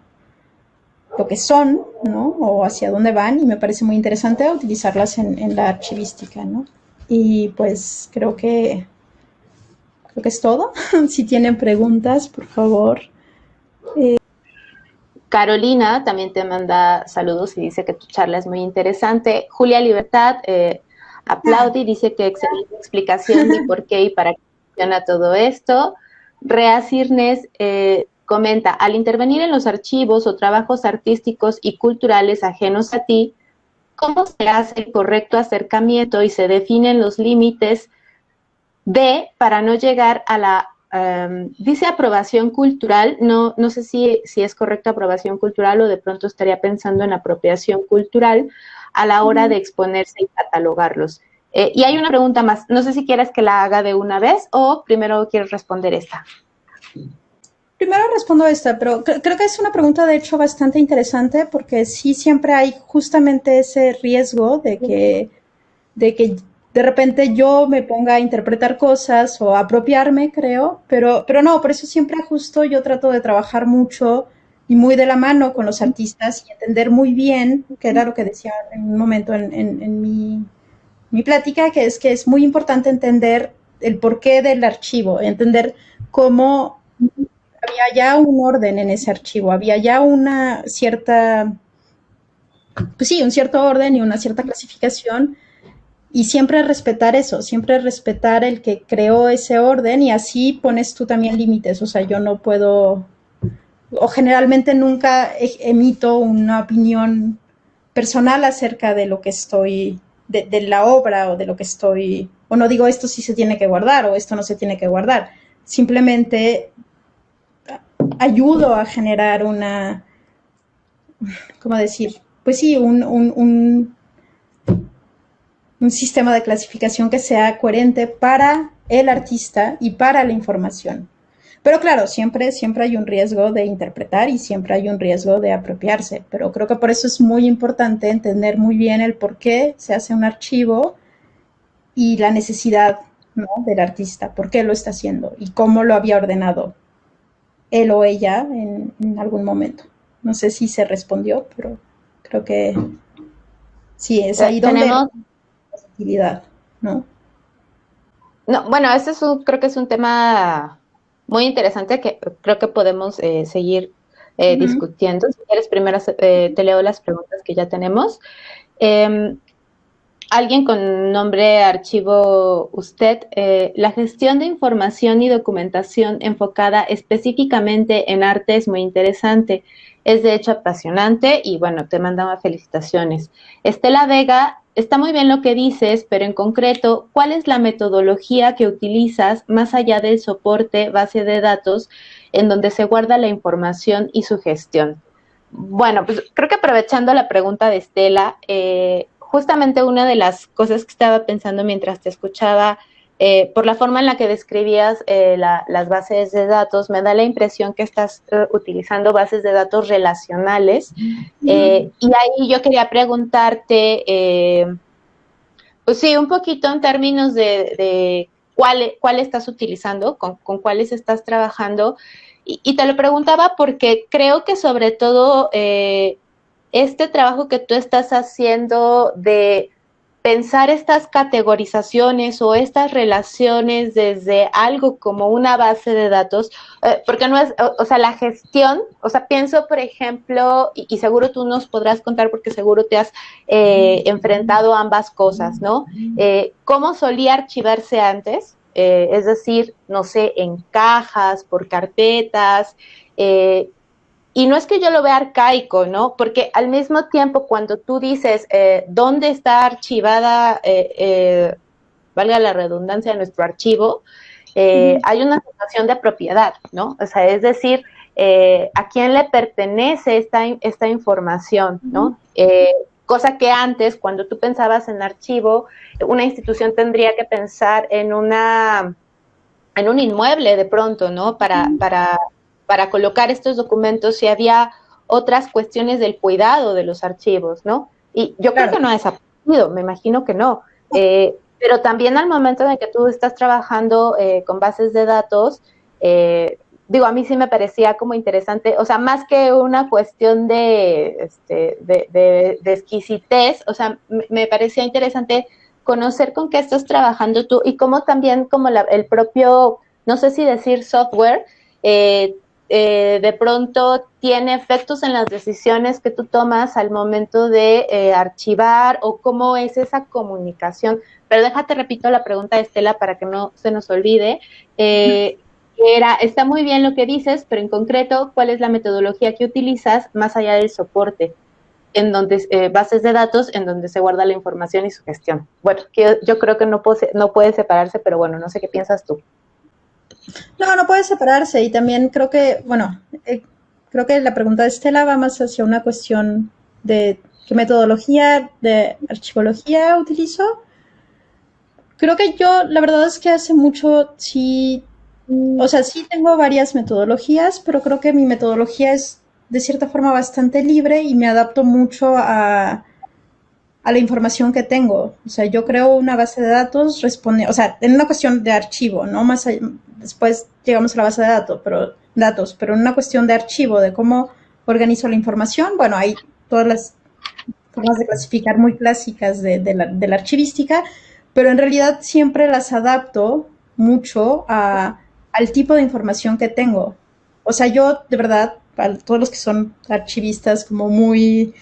lo que son, ¿no? O hacia dónde van, y me parece muy interesante utilizarlas en la archivística, ¿no? Y pues creo que es todo. Si tienen preguntas, por favor. Carolina también te manda saludos y dice que tu charla es muy interesante. Julia Libertad aplaude y dice que excelente explicación de por qué y para qué funciona todo esto. Rea Cirnes comenta, al intervenir en los archivos o trabajos artísticos y culturales ajenos a ti, ¿cómo se hace el correcto acercamiento y se definen los límites para no llegar a la dice aprobación cultural, no sé si es correcta aprobación cultural o de pronto estaría pensando en apropiación cultural a la hora de exponerse y catalogarlos? Y hay una pregunta más, no sé si quieres que la haga de una vez o primero quieres responder esta. Primero respondo esta, pero creo que es una pregunta de hecho bastante interesante porque sí siempre hay justamente ese riesgo de que de repente yo me ponga a interpretar cosas o a apropiarme, creo, pero no, por eso siempre justo yo trato de trabajar mucho y muy de la mano con los artistas y entender muy bien, que era lo que decía en un momento en mi plática, que es muy importante entender el porqué del archivo, entender cómo había ya un orden en ese archivo, había ya una cierta, pues sí, un cierto orden y una cierta clasificación. Y siempre respetar eso, siempre respetar el que creó ese orden y así pones tú también límites. O sea, yo no puedo, o generalmente nunca emito una opinión personal acerca de lo que estoy, de la obra o de lo que estoy, o no digo esto sí se tiene que guardar o esto no se tiene que guardar. Simplemente ayudo a generar una, ¿cómo decir? Pues sí, un sistema de clasificación que sea coherente para el artista y para la información. Pero claro, siempre hay un riesgo de interpretar y siempre hay un riesgo de apropiarse. Pero creo que por eso es muy importante entender muy bien el por qué se hace un archivo y la necesidad, ¿no?, del artista, por qué lo está haciendo y cómo lo había ordenado él o ella en algún momento. No sé si se respondió, pero creo que sí, es ahí donde... ¿no? No, bueno, creo que es un tema muy interesante que creo que podemos seguir discutiendo. Si quieres, primero te leo las preguntas que ya tenemos. Alguien con nombre archivo usted, la gestión de información y documentación enfocada específicamente en arte es muy interesante. Es de hecho apasionante y bueno, te mandamos felicitaciones. Estela Vega, está muy bien lo que dices, pero en concreto, ¿cuál es la metodología que utilizas más allá del soporte, base de datos, en donde se guarda la información y su gestión? Bueno, pues creo que aprovechando la pregunta de Estela, justamente una de las cosas que estaba pensando mientras te escuchaba, por la forma en la que describías las bases de datos, me da la impresión que estás utilizando bases de datos relacionales. Y ahí yo quería preguntarte, pues sí, un poquito en términos de cuál estás utilizando, con cuáles estás trabajando. Y te lo preguntaba porque creo que sobre todo este trabajo que tú estás haciendo de pensar estas categorizaciones o estas relaciones desde algo como una base de datos, porque no es, o sea, la gestión, o sea, pienso, por ejemplo, y seguro tú nos podrás contar porque seguro te has enfrentado a ambas cosas, ¿no? ¿Cómo solía archivarse antes? Es decir, no sé, en cajas, por carpetas, y no es que yo lo vea arcaico, ¿no? Porque al mismo tiempo, cuando tú dices dónde está archivada, valga la redundancia, nuestro archivo, hay una situación de propiedad, ¿no? O sea, es decir, a quién le pertenece esta información, ¿no? Cosa que antes, cuando tú pensabas en archivo, una institución tendría que pensar en una en un inmueble de pronto, ¿no? Para colocar estos documentos, si había otras cuestiones del cuidado de los archivos, ¿no? Y yo creo que no ha desaparecido, me imagino que no. Pero también al momento en que tú estás trabajando con bases de datos, digo, a mí sí me parecía como interesante, o sea, más que una cuestión de exquisitez, o sea, me parecía interesante conocer con qué estás trabajando tú y cómo también como el propio, no sé si decir software, de pronto tiene efectos en las decisiones que tú tomas al momento de archivar o cómo es esa comunicación. Pero déjate, repito la pregunta de Estela para que no se nos olvide. Está muy bien lo que dices, pero en concreto, ¿cuál es la metodología que utilizas más allá del soporte? En donde bases de datos en donde se guarda la información y su gestión. Bueno, yo creo que no puede separarse, pero bueno, no sé qué piensas tú. No puede separarse y también creo que, creo que la pregunta de Estela va más hacia una cuestión de qué metodología de archivología utilizo. Creo que yo, la verdad es que hace mucho sí, o sea, sí tengo varias metodologías, pero creo que mi metodología es de cierta forma bastante libre y me adapto mucho a la información que tengo. O sea, yo creo una base de datos, responde, o sea, en una cuestión de archivo, ¿no? Más allá, después llegamos a la base de datos, pero en una cuestión de archivo, de cómo organizo la información, bueno, hay todas las formas de clasificar muy clásicas de la archivística, pero en realidad siempre las adapto mucho al tipo de información que tengo. O sea, yo, de verdad, para todos los que son archivistas como muy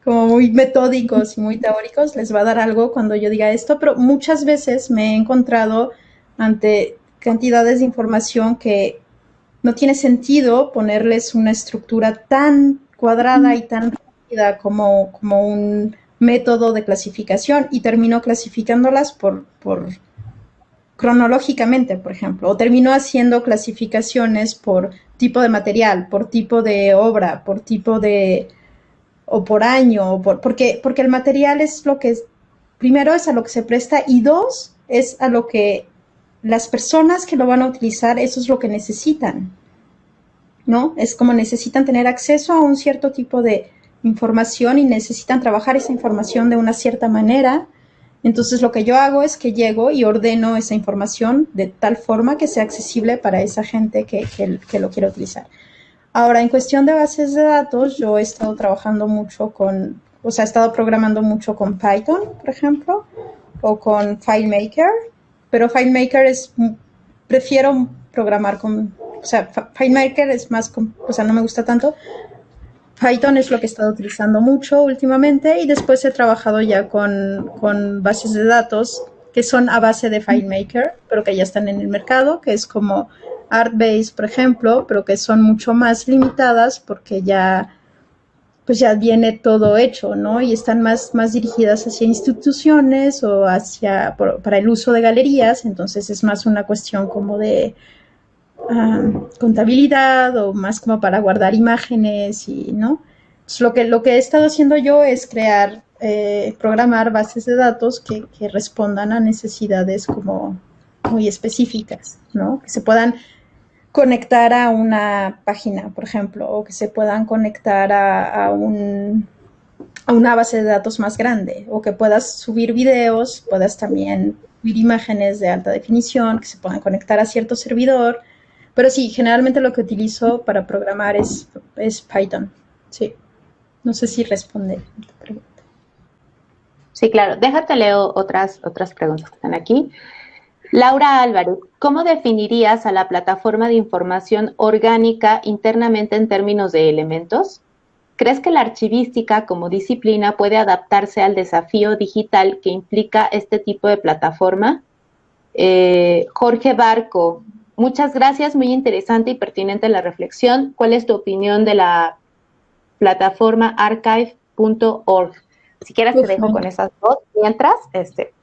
metódicos y muy teóricos, les va a dar algo cuando yo diga esto, pero muchas veces me he encontrado ante cantidades de información que no tiene sentido ponerles una estructura tan cuadrada y tan rápida como un método de clasificación y termino clasificándolas por cronológicamente, por ejemplo, o termino haciendo clasificaciones por tipo de material, por tipo de obra, por tipo de o por año, porque el material es lo que primero es a lo que se presta y dos es a lo que las personas que lo van a utilizar, eso es lo que necesitan, ¿no? Es como necesitan tener acceso a un cierto tipo de información y necesitan trabajar esa información de una cierta manera. Entonces lo que yo hago es que llego y ordeno esa información de tal forma que sea accesible para esa gente que lo quiere utilizar. Ahora, en cuestión de bases de datos, yo he estado trabajando mucho he estado programando mucho con Python, por ejemplo, o con FileMaker, pero prefiero programar FileMaker es más, no me gusta tanto. Python es lo que he estado utilizando mucho últimamente y después he trabajado ya con bases de datos que son a base de FileMaker, pero que ya están en el mercado, que es como Artbase, por ejemplo, pero que son mucho más limitadas porque ya viene todo hecho, ¿no? Y están más dirigidas hacia instituciones o para el uso de galerías, entonces es más una cuestión como de contabilidad o más como para guardar imágenes y, ¿no? Entonces, lo que he estado haciendo yo es programar bases de datos que respondan a necesidades como muy específicas, ¿no? Que se puedan conectar a una página, por ejemplo, o que se puedan conectar a una base de datos más grande, o que puedas subir videos, puedas también subir imágenes de alta definición, que se puedan conectar a cierto servidor. Pero sí, generalmente lo que utilizo para programar es Python. Sí. No sé si responde a tu pregunta. Sí, claro. Déjate leo otras preguntas que están aquí. Laura Álvarez, ¿cómo definirías a la plataforma de información orgánica internamente en términos de elementos? ¿Crees que la archivística como disciplina puede adaptarse al desafío digital que implica este tipo de plataforma? Jorge Barco, muchas gracias, muy interesante y pertinente la reflexión. ¿Cuál es tu opinión de la plataforma archive.org? Si quieres te dejo con esas dos mientras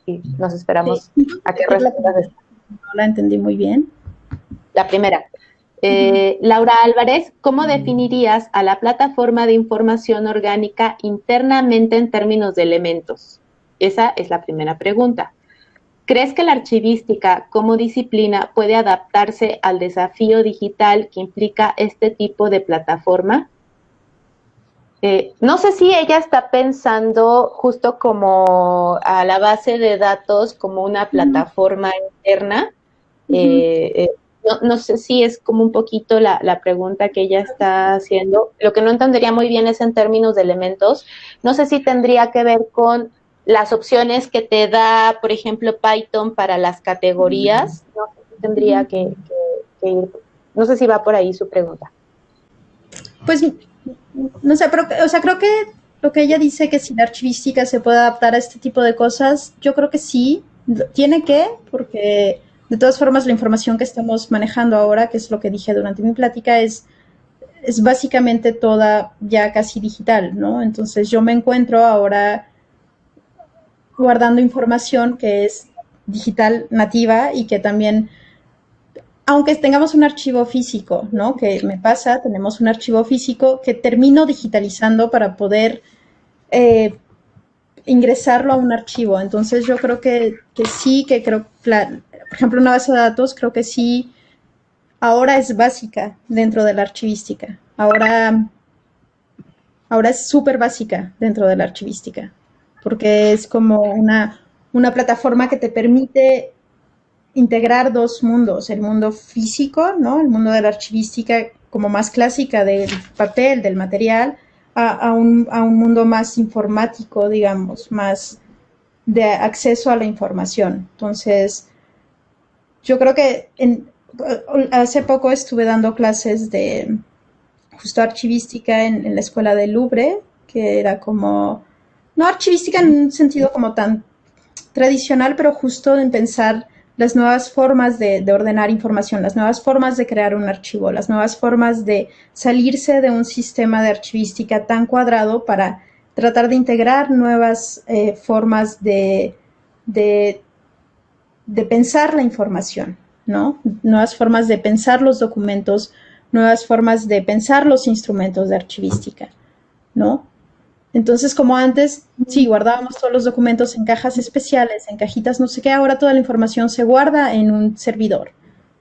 y nos esperamos a que respondas. No la entendí muy bien. La primera. Laura Álvarez, ¿cómo definirías a la plataforma de información orgánica internamente en términos de elementos? Esa es la primera pregunta. ¿crees que la archivística como disciplina puede adaptarse al desafío digital que implica este tipo de plataforma? No sé si ella está pensando justo como a la base de datos como una plataforma interna. No sé si es como un poquito la pregunta que ella está haciendo. Lo que no entendería muy bien es en términos de elementos. No sé si tendría que ver con las opciones que te da, por ejemplo, Python para las categorías. No sé si tendría que ir. No sé si va por ahí su pregunta. Pues no sé, pero, o sea, creo que lo que ella dice, que si la archivística se puede adaptar a este tipo de cosas, yo creo que sí, tiene que, porque de todas formas la información que estamos manejando ahora, que es lo que dije durante mi plática, es básicamente toda ya casi digital, ¿no? Entonces yo me encuentro ahora guardando información que es digital nativa y que también, aunque tengamos un archivo físico, ¿no? Que me pasa, tenemos un archivo físico que termino digitalizando para poder ingresarlo a un archivo. Entonces yo creo que sí, que creo, por ejemplo, una base de datos creo que sí, ahora es básica dentro de la archivística. Ahora es súper básica dentro de la archivística, porque es como una plataforma que te permite integrar dos mundos, el mundo físico, ¿no? El mundo de la archivística como más clásica del papel, del material, a un mundo más informático, digamos, más de acceso a la información. Entonces, yo creo que hace poco estuve dando clases de justo archivística en la escuela del Louvre, que era como, no archivística en un sentido como tan tradicional, pero justo en pensar las nuevas formas de ordenar información, las nuevas formas de crear un archivo, las nuevas formas de salirse de un sistema de archivística tan cuadrado para tratar de integrar nuevas formas de pensar la información, ¿no? Nuevas formas de pensar los documentos, nuevas formas de pensar los instrumentos de archivística, ¿no? Entonces, como antes, sí, guardábamos todos los documentos en cajas especiales, en cajitas no sé qué, ahora toda la información se guarda en un servidor.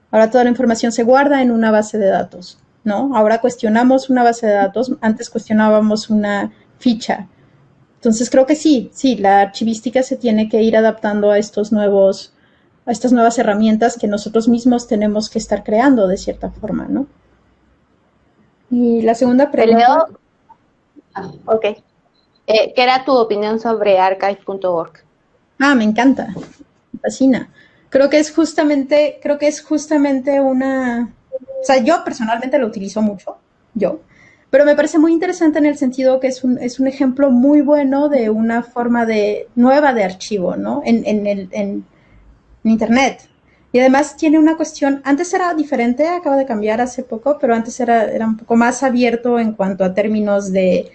Ahora toda la información se guarda en una base de datos, ¿no? Ahora cuestionamos una base de datos, antes cuestionábamos una ficha. Entonces, creo que sí, la archivística se tiene que ir adaptando a estas nuevas herramientas que nosotros mismos tenemos que estar creando de cierta forma, ¿no? Y la segunda pregunta. Ok. ¿Qué era tu opinión sobre archive.org? Me encanta, me fascina. Creo que es justamente una... O sea, yo personalmente lo utilizo mucho, pero me parece muy interesante en el sentido que es un ejemplo muy bueno de una forma nueva de archivo, ¿no? En Internet. Y además tiene una cuestión, antes era diferente, acaba de cambiar hace poco, pero antes era un poco más abierto en cuanto a términos de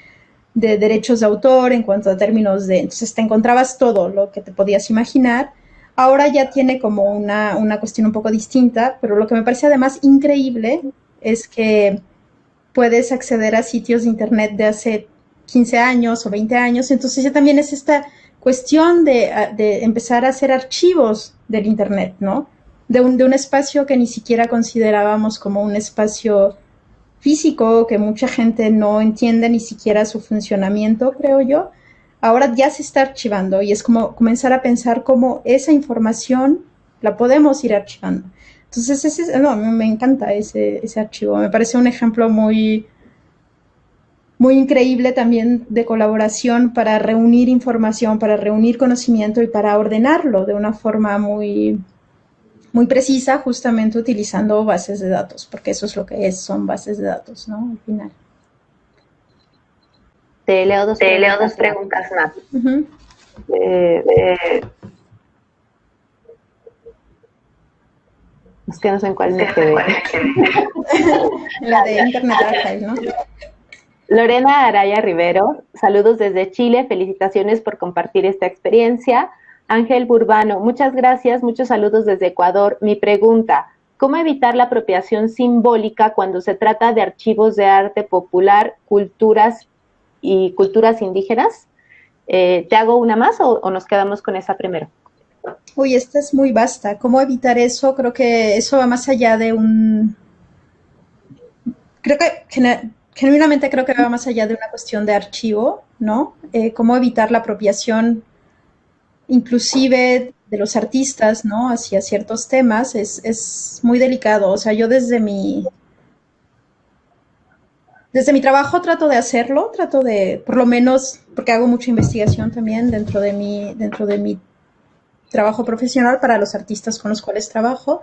derechos de autor, en cuanto a términos entonces te encontrabas todo lo que te podías imaginar. Ahora ya tiene como una cuestión un poco distinta, pero lo que me parece además increíble es que puedes acceder a sitios de internet de hace 15 años o 20 años, entonces ya también es esta cuestión de empezar a hacer archivos del internet, ¿no? De un espacio que ni siquiera considerábamos como un espacio físico, que mucha gente no entiende ni siquiera su funcionamiento, creo yo. Ahora ya se está archivando y es como comenzar a pensar cómo esa información la podemos ir archivando. Entonces, a mí me encanta ese archivo. Me parece un ejemplo muy, muy increíble también de colaboración para reunir información, para reunir conocimiento y para ordenarlo de una forma muy, muy precisa, justamente utilizando bases de datos, porque eso es lo que son bases de datos, ¿no? Al final. Te leo dos preguntas más. Es que no sé en cuál me quedé. La de Internet Archive, ¿no? Lorena Araya Rivero, saludos desde Chile, felicitaciones por compartir esta experiencia. Ángel Burbano, muchas gracias, muchos saludos desde Ecuador. Mi pregunta, ¿cómo evitar la apropiación simbólica cuando se trata de archivos de arte popular, culturas y culturas indígenas? ¿Te hago una más o nos quedamos con esa primero? Uy, esta es muy vasta. ¿Cómo evitar eso? Creo que eso va más allá de un... Creo que genuinamente creo que va más allá de una cuestión de archivo, ¿no? Cómo evitar la apropiación inclusive de los artistas, ¿no? Hacia ciertos temas es muy delicado. O sea, yo desde mi trabajo trato de hacerlo, trato de, por lo menos, porque hago mucha investigación también dentro de mi trabajo profesional para los artistas con los cuales trabajo.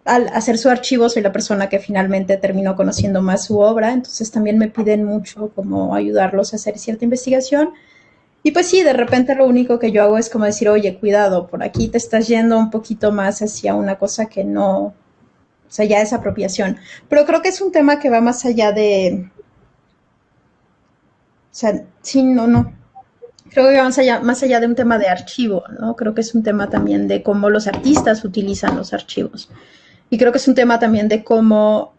Al hacer su archivo soy la persona que finalmente terminó conociendo más su obra, entonces también me piden mucho como ayudarlos a hacer cierta investigación. Y pues sí, de repente lo único que yo hago es como decir, oye, cuidado, por aquí te estás yendo un poquito más hacia una cosa que no, o sea, ya es apropiación. Pero creo que es un tema que va más allá de, o sea, sí, no, no. Creo que va más allá de un tema de archivo, ¿no? Creo que es un tema también de cómo los artistas utilizan los archivos. Y creo que es un tema también de cómo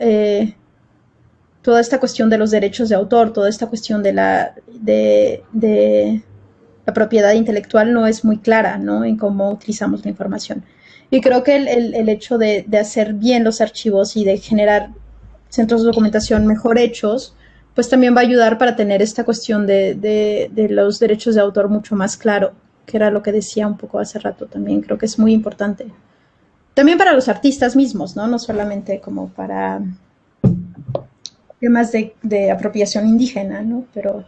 toda esta cuestión de los derechos de autor, toda esta cuestión de la propiedad intelectual no es muy clara, ¿no? En cómo utilizamos la información. Y creo que el hecho de hacer bien los archivos y de generar centros de documentación mejor hechos, pues también va a ayudar para tener esta cuestión de los derechos de autor mucho más claro, que era lo que decía un poco hace rato también. Creo que es muy importante. También para los artistas mismos, ¿no? No solamente como para temas de apropiación indígena, ¿no? Pero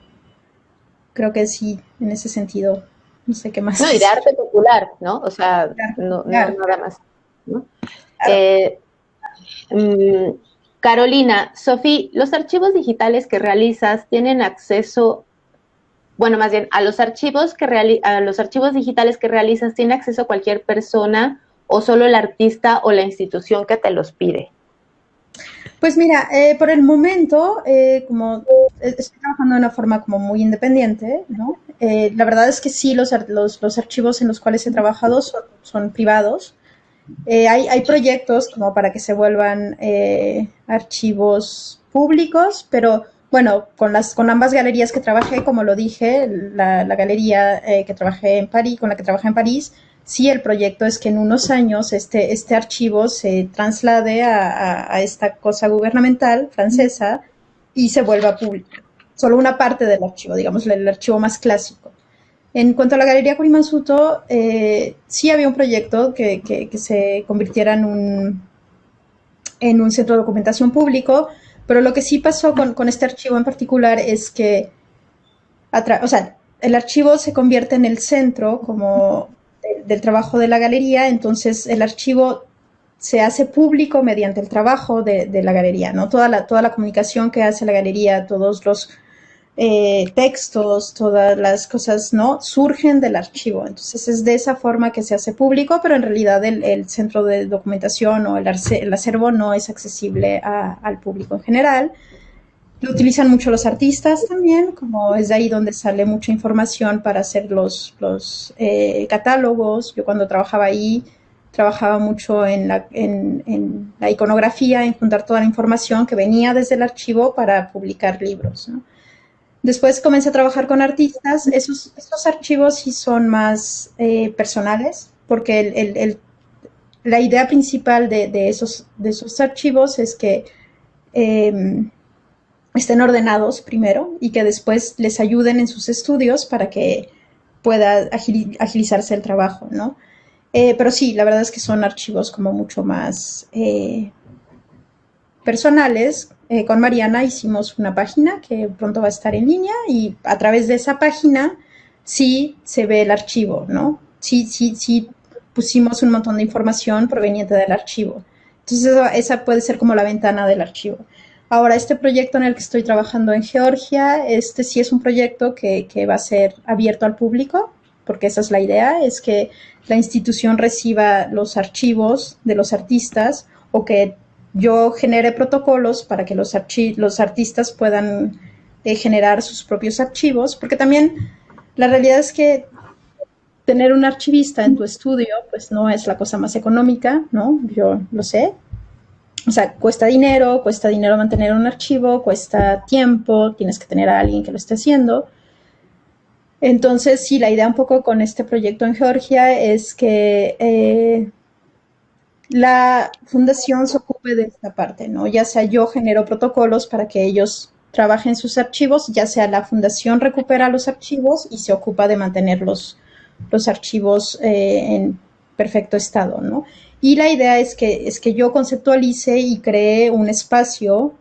creo que sí, en ese sentido, no sé qué más No, y de decir. arte popular, ¿no? O sea, no, no Claro, nada más, ¿no? claro. Eh, mm, Carolina, Sofía, ¿los archivos digitales que realizas tienen acceso, bueno, más bien, a los archivos digitales que realizas, tiene acceso cualquier persona o solo el artista o la institución que te los pide? Pues mira, por el momento, como estoy trabajando de una forma como muy independiente, ¿no? La verdad es que sí, los archivos en los cuales he trabajado son privados. Hay proyectos como para que se vuelvan archivos públicos, pero bueno, con ambas galerías que trabajé, como lo dije, la galería que trabajé en París, con la que trabajé en París, sí, el proyecto es que en unos años este archivo se traslade a esta cosa gubernamental francesa y se vuelva público. Solo una parte del archivo, digamos, el archivo más clásico. En cuanto a la Galería Kurimansuto, sí había un proyecto que se convirtiera en un centro de documentación público, pero lo que sí pasó con este archivo en particular es que, o sea, el archivo se convierte en el centro como del trabajo de la galería, entonces el archivo se hace público mediante el trabajo de la galería, ¿no? Toda la comunicación que hace la galería, todos los textos, todas las cosas, ¿no? Surgen del archivo. Entonces es de esa forma que se hace público, pero en realidad el centro de documentación o el acervo no es accesible al público en general. Lo utilizan mucho los artistas también, como es de ahí donde sale mucha información para hacer los catálogos. Yo cuando trabajaba ahí trabajaba mucho en la iconografía, en juntar toda la información que venía desde el archivo para publicar libros, ¿no? Después comencé a trabajar con artistas. Esos archivos sí son más personales, porque la idea principal de esos archivos es que eh, estén ordenados primero y que después les ayuden en sus estudios para que pueda agilizarse el trabajo, ¿no? Pero sí, la verdad es que son archivos como mucho más personales. Con Mariana hicimos una página que pronto va a estar en línea y a través de esa página sí se ve el archivo, ¿no? Sí pusimos un montón de información proveniente del archivo. Entonces esa puede ser como la ventana del archivo. Ahora, este proyecto en el que estoy trabajando en Georgia, este sí es un proyecto que va a ser abierto al público, porque esa es la idea, es que la institución reciba los archivos de los artistas o que yo genere protocolos para que los artistas puedan generar sus propios archivos, porque también la realidad es que tener un archivista en tu estudio pues no es la cosa más económica, ¿no? Yo lo sé. O sea, cuesta dinero mantener un archivo, cuesta tiempo, tienes que tener a alguien que lo esté haciendo. Entonces, sí, la idea un poco con este proyecto en Georgia es que la fundación se ocupe de esta parte, ¿no? Ya sea yo genero protocolos para que ellos trabajen sus archivos, ya sea la fundación recupera los archivos y se ocupa de mantener los archivos en perfecto estado, ¿no? Y la idea es que yo conceptualice y cree un espacio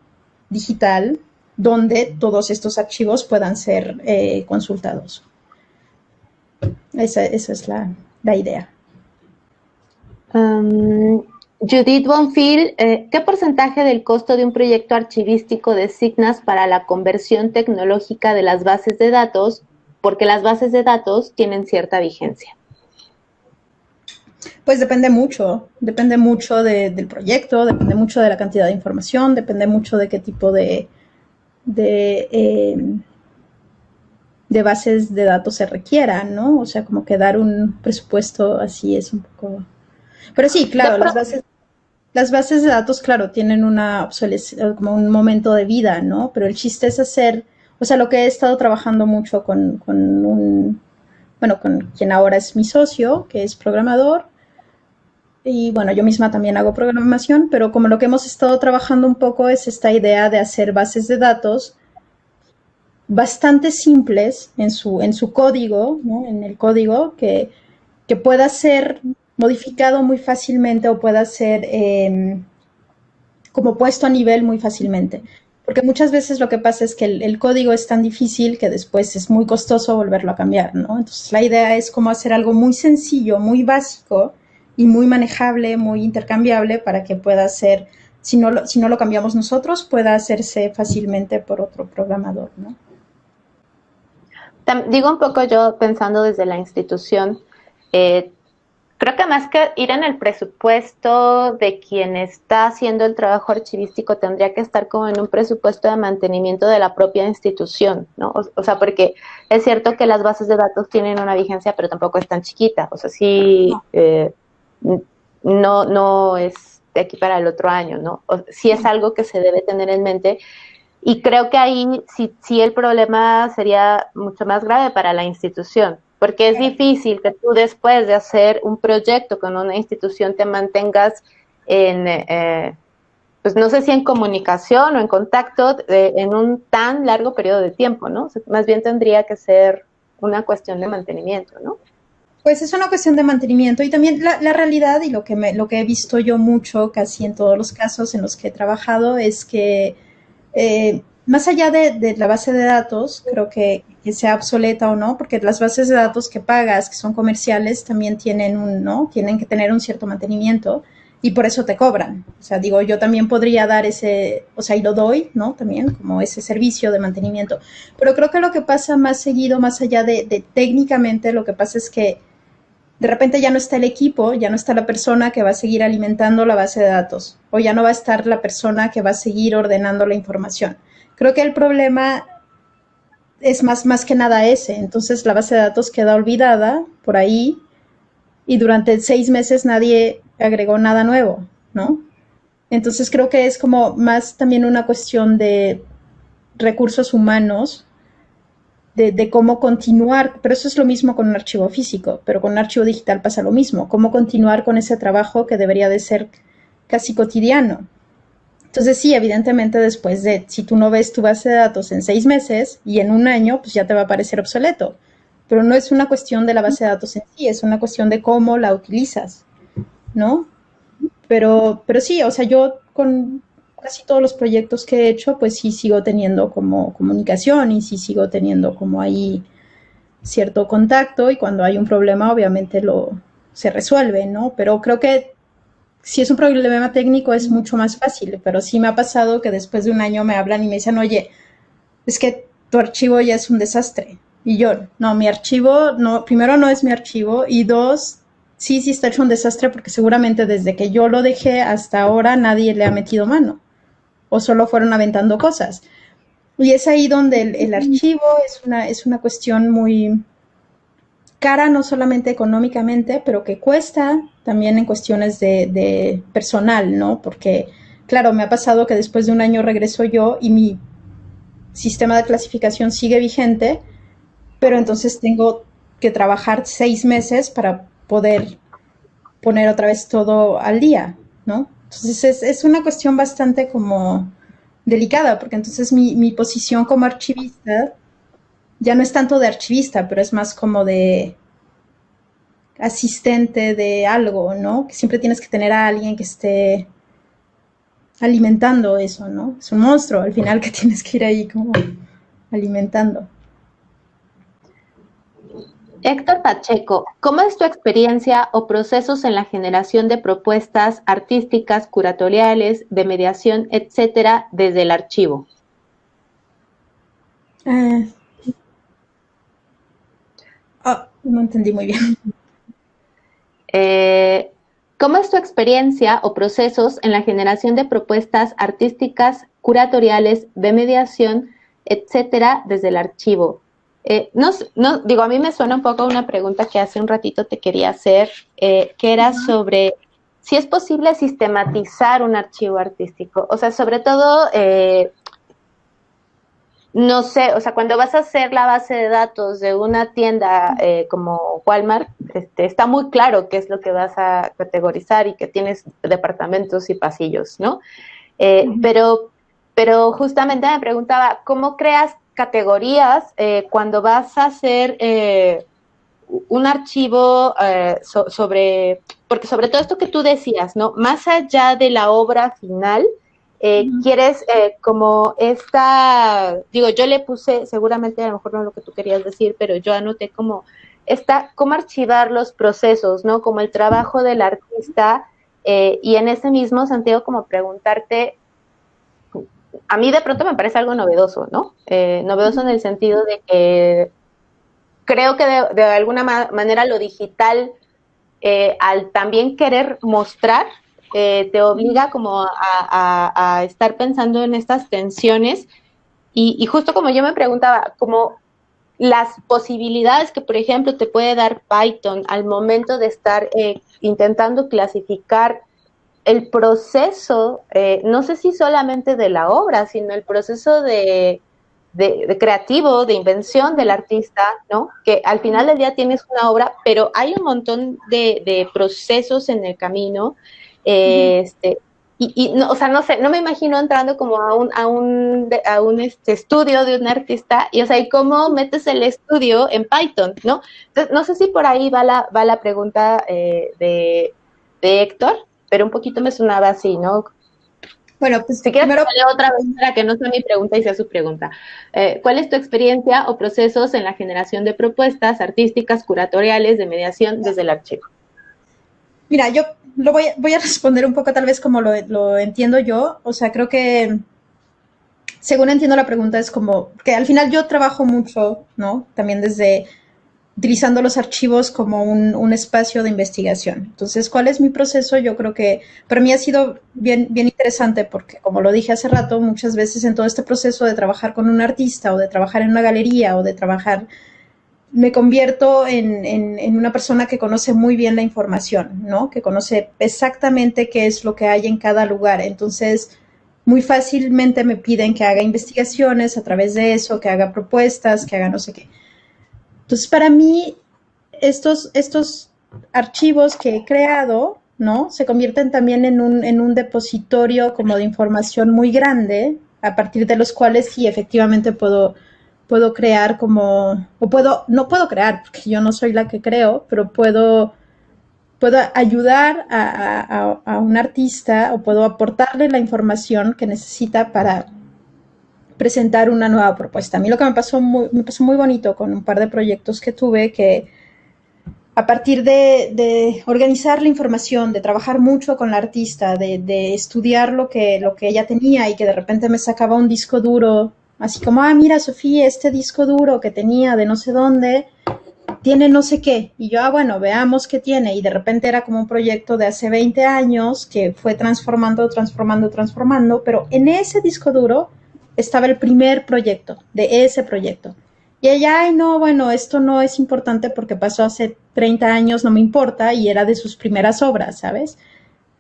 digital donde todos estos archivos puedan ser consultados. Esa es la idea. Judith Bonfil, ¿qué porcentaje del costo de un proyecto archivístico designas para la conversión tecnológica de las bases de datos? Porque las bases de datos tienen cierta vigencia. Pues depende mucho del proyecto, depende mucho de la cantidad de información, depende mucho de qué tipo de bases de datos se requieran, ¿no? O sea, como que dar un presupuesto así es un poco... Pero sí, claro, las bases de datos, claro, tienen una como un momento de vida, ¿no? Pero el chiste es hacer, o sea, lo que he estado trabajando mucho con quien ahora es mi socio, que es programador, y bueno, yo misma también hago programación, pero como lo que hemos estado trabajando un poco es esta idea de hacer bases de datos bastante simples en su código, ¿no? En el código que pueda ser modificado muy fácilmente o pueda ser como puesto a nivel muy fácilmente. Porque muchas veces lo que pasa es que el código es tan difícil que después es muy costoso volverlo a cambiar, ¿no? Entonces la idea es como hacer algo muy sencillo, muy básico y muy manejable, muy intercambiable para que pueda ser, si no lo cambiamos nosotros, pueda hacerse fácilmente por otro programador, ¿no? Digo un poco yo pensando desde la institución, creo que más que ir en el presupuesto de quien está haciendo el trabajo archivístico, tendría que estar como en un presupuesto de mantenimiento de la propia institución, ¿no? O sea, porque es cierto que las bases de datos tienen una vigencia, pero tampoco es tan chiquita. O sea, sí, no es de aquí para el otro año, ¿no? Sí es algo que se debe tener en mente. Y creo que ahí sí el problema sería mucho más grave para la institución, porque es difícil que tú después de hacer un proyecto con una institución te mantengas pues no sé si en comunicación o en contacto en un tan largo periodo de tiempo, ¿no? O sea, más bien tendría que ser una cuestión de mantenimiento, ¿no? Pues es una cuestión de mantenimiento y también la realidad y lo que he visto yo mucho, casi en todos los casos en los que he trabajado, es que más allá de la base de datos, creo que sea obsoleta o no, porque las bases de datos que pagas, que son comerciales, también tienen tienen que tener un cierto mantenimiento y por eso te cobran. O sea, digo, yo también podría dar ese, o sea, y lo doy, ¿no? También como ese servicio de mantenimiento. Pero creo que lo que pasa más seguido, más allá de técnicamente, lo que pasa es que de repente ya no está el equipo, ya no está la persona que va a seguir alimentando la base de datos, o ya no va a estar la persona que va a seguir ordenando la información. Creo que el problema es más que nada ese. Entonces la base de datos queda olvidada por ahí y durante 6 meses nadie agregó nada nuevo, ¿no? Entonces creo que es como más también una cuestión de recursos humanos, de cómo continuar, pero eso es lo mismo con un archivo físico, pero con un archivo digital pasa lo mismo, cómo continuar con ese trabajo que debería de ser casi cotidiano. Entonces sí, evidentemente después si tú no ves tu base de datos en 6 meses y en un año, pues ya te va a parecer obsoleto. Pero no es una cuestión de la base de datos en sí, es una cuestión de cómo la utilizas, ¿no? Pero sí, o sea, yo con casi todos los proyectos que he hecho, pues sí sigo teniendo como comunicación y sí sigo teniendo como ahí cierto contacto y cuando hay un problema obviamente se resuelve, ¿no? Pero creo que si es un problema técnico es mucho más fácil, pero sí me ha pasado que después de un año me hablan y me dicen, oye, es que tu archivo ya es un desastre. Y yo, no, mi archivo, no, primero no es mi archivo y dos, sí está hecho un desastre porque seguramente desde que yo lo dejé hasta ahora nadie le ha metido mano o solo fueron aventando cosas. Y es ahí donde el archivo es una cuestión muy cara, no solamente económicamente, pero que cuesta también en cuestiones de personal, ¿no? Porque, claro, me ha pasado que después de un año regreso yo y mi sistema de clasificación sigue vigente, pero entonces tengo que trabajar 6 meses para poder poner otra vez todo al día, ¿no? Entonces es una cuestión bastante como delicada, porque entonces mi posición como archivista ya no es tanto de archivista, pero es más como de asistente de algo, ¿no? Que siempre tienes que tener a alguien que esté alimentando eso, ¿no? Es un monstruo al final que tienes que ir ahí como alimentando. Héctor Pacheco, ¿cómo es tu experiencia o procesos en la generación de propuestas artísticas, curatoriales, de mediación, etcétera, desde el archivo? No entendí muy bien. ¿Cómo es tu experiencia o procesos en la generación de propuestas artísticas, curatoriales, de mediación, etcétera, desde el archivo? Digo, a mí me suena un poco una pregunta que hace un ratito te quería hacer, que era sobre si es posible sistematizar un archivo artístico. O sea, sobre todo, no sé, o sea, cuando vas a hacer la base de datos de una tienda como Walmart, está muy claro qué es lo que vas a categorizar y que tienes departamentos y pasillos, ¿no? Pero justamente me preguntaba, ¿cómo creas categorías cuando vas a hacer un archivo sobre, porque sobre todo esto que tú decías, ¿no? Más allá de la obra final, quieres como esta, digo, yo le puse, seguramente a lo mejor no lo que tú querías decir, pero yo anoté como cómo archivar los procesos, ¿no? Como el trabajo del artista, y en ese mismo sentido como preguntarte, a mí de pronto me parece algo novedoso, ¿no? Novedoso en el sentido de que creo que de alguna manera lo digital, al también querer mostrar, te obliga como a estar pensando en estas tensiones y justo como yo me preguntaba, como las posibilidades que, por ejemplo, te puede dar Python al momento de estar intentando clasificar el proceso, no sé si solamente de la obra, sino el proceso de creativo, de invención del artista, ¿no? Que al final del día tienes una obra, pero hay un montón de procesos en el camino, y no, o sea, no sé, no me imagino entrando como a un estudio de un artista, y o sea, ¿y cómo metes el estudio en Python, no? Entonces, no sé si por ahí va la pregunta de Héctor, pero un poquito me sonaba así, ¿no? Bueno, pues Si quieres, primero, otra vez para que no sea mi pregunta y sea su pregunta. ¿Cuál es tu experiencia o procesos en la generación de propuestas artísticas, curatoriales, de mediación desde el archivo? mira, yo voy a responder un poco tal vez como lo entiendo yo. O sea, creo que según entiendo la pregunta es como que al final yo trabajo mucho, ¿no? También desde utilizando los archivos como un espacio de investigación. Entonces, ¿cuál es mi proceso? Yo creo que para mí ha sido bien, bien interesante porque, como lo dije hace rato, muchas veces en todo este proceso de trabajar con un artista o de trabajar en una galería o de trabajar, me convierto en una persona que conoce muy bien la información, ¿no? Que conoce exactamente qué es lo que hay en cada lugar. Entonces, muy fácilmente me piden que haga investigaciones a través de eso, que haga propuestas, que haga no sé qué. Entonces, para mí, estos archivos que he creado, ¿no? Se convierten también en un depositorio como de información muy grande, a partir de los cuales sí, efectivamente puedo crear como, no puedo crear, porque yo no soy la que creo, pero puedo ayudar a un artista o puedo aportarle la información que necesita para presentar una nueva propuesta. A mí lo que me pasó muy bonito con un par de proyectos que tuve, que a partir de organizar la información, de trabajar mucho con la artista, de estudiar lo que ella tenía y que de repente me sacaba un disco duro, así como, mira, Sofía, este disco duro que tenía de no sé dónde, tiene no sé qué. Y yo, bueno, veamos qué tiene. Y de repente era como un proyecto de hace 20 años que fue transformando, pero en ese disco duro estaba el primer proyecto de ese proyecto. Y ella, ay, no, bueno, esto no es importante porque pasó hace 30 años, no me importa, y era de sus primeras obras, ¿sabes?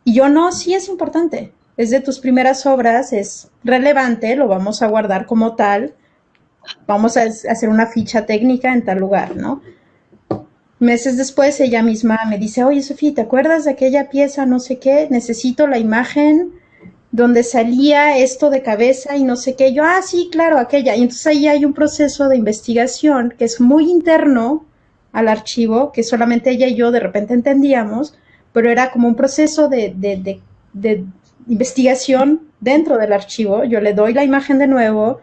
Y yo, no, sí es importante, es de tus primeras obras, es relevante, lo vamos a guardar como tal, vamos a hacer una ficha técnica en tal lugar, ¿no? Meses después ella misma me dice, oye Sofía, ¿te acuerdas de aquella pieza, no sé qué? Necesito la imagen donde salía esto de cabeza y no sé qué. Yo, sí, claro, aquella. Y entonces ahí hay un proceso de investigación que es muy interno al archivo, que solamente ella y yo de repente entendíamos, pero era como un proceso de investigación dentro del archivo. Yo le doy la imagen de nuevo,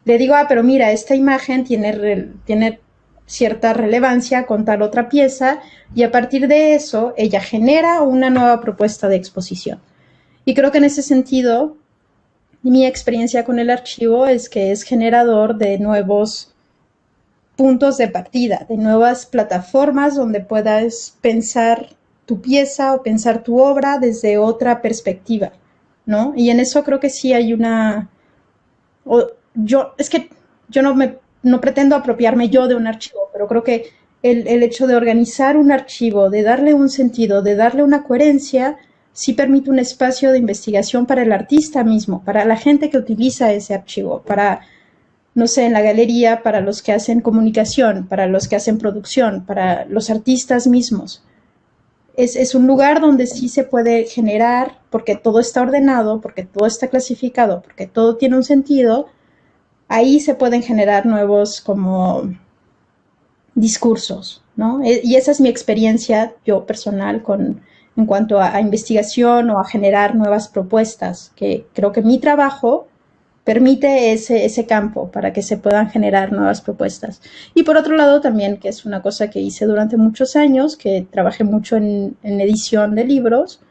le digo, pero mira, esta imagen tiene cierta relevancia con tal otra pieza, y a partir de eso ella genera una nueva propuesta de exposición. Y creo que en ese sentido, mi experiencia con el archivo es que es generador de nuevos puntos de partida, de nuevas plataformas donde puedas pensar tu pieza o pensar tu obra desde otra perspectiva, ¿no? Y en eso creo que sí hay una... es que yo no pretendo apropiarme yo de un archivo, pero creo que el hecho de organizar un archivo, de darle un sentido, de darle una coherencia, sí permite un espacio de investigación para el artista mismo, para la gente que utiliza ese archivo, para, no sé, en la galería, para los que hacen comunicación, para los que hacen producción, para los artistas mismos. Es un lugar donde sí se puede generar, porque todo está ordenado, porque todo está clasificado, porque todo tiene un sentido. Ahí se pueden generar nuevos como discursos, ¿no? Y esa es mi experiencia yo personal en cuanto a investigación o a generar nuevas propuestas, que creo que mi trabajo permite ese campo para que se puedan generar nuevas propuestas. Y por otro lado también, que es una cosa que hice durante muchos años, que trabajé mucho en edición de libros,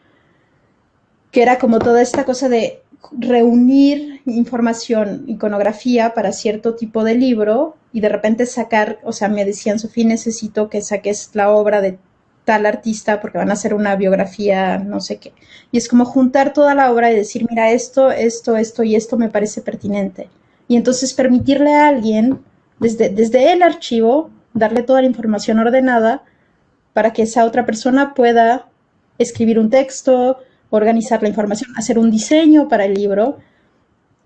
que era como toda esta cosa de reunir información, iconografía para cierto tipo de libro y de repente sacar, o sea, me decían, Sofía, necesito que saques la obra de tal artista porque van a hacer una biografía, no sé qué. Y es como juntar toda la obra y decir, mira, esto y esto me parece pertinente. Y entonces permitirle a alguien, desde el archivo, darle toda la información ordenada para que esa otra persona pueda escribir un texto, organizar la información, hacer un diseño para el libro.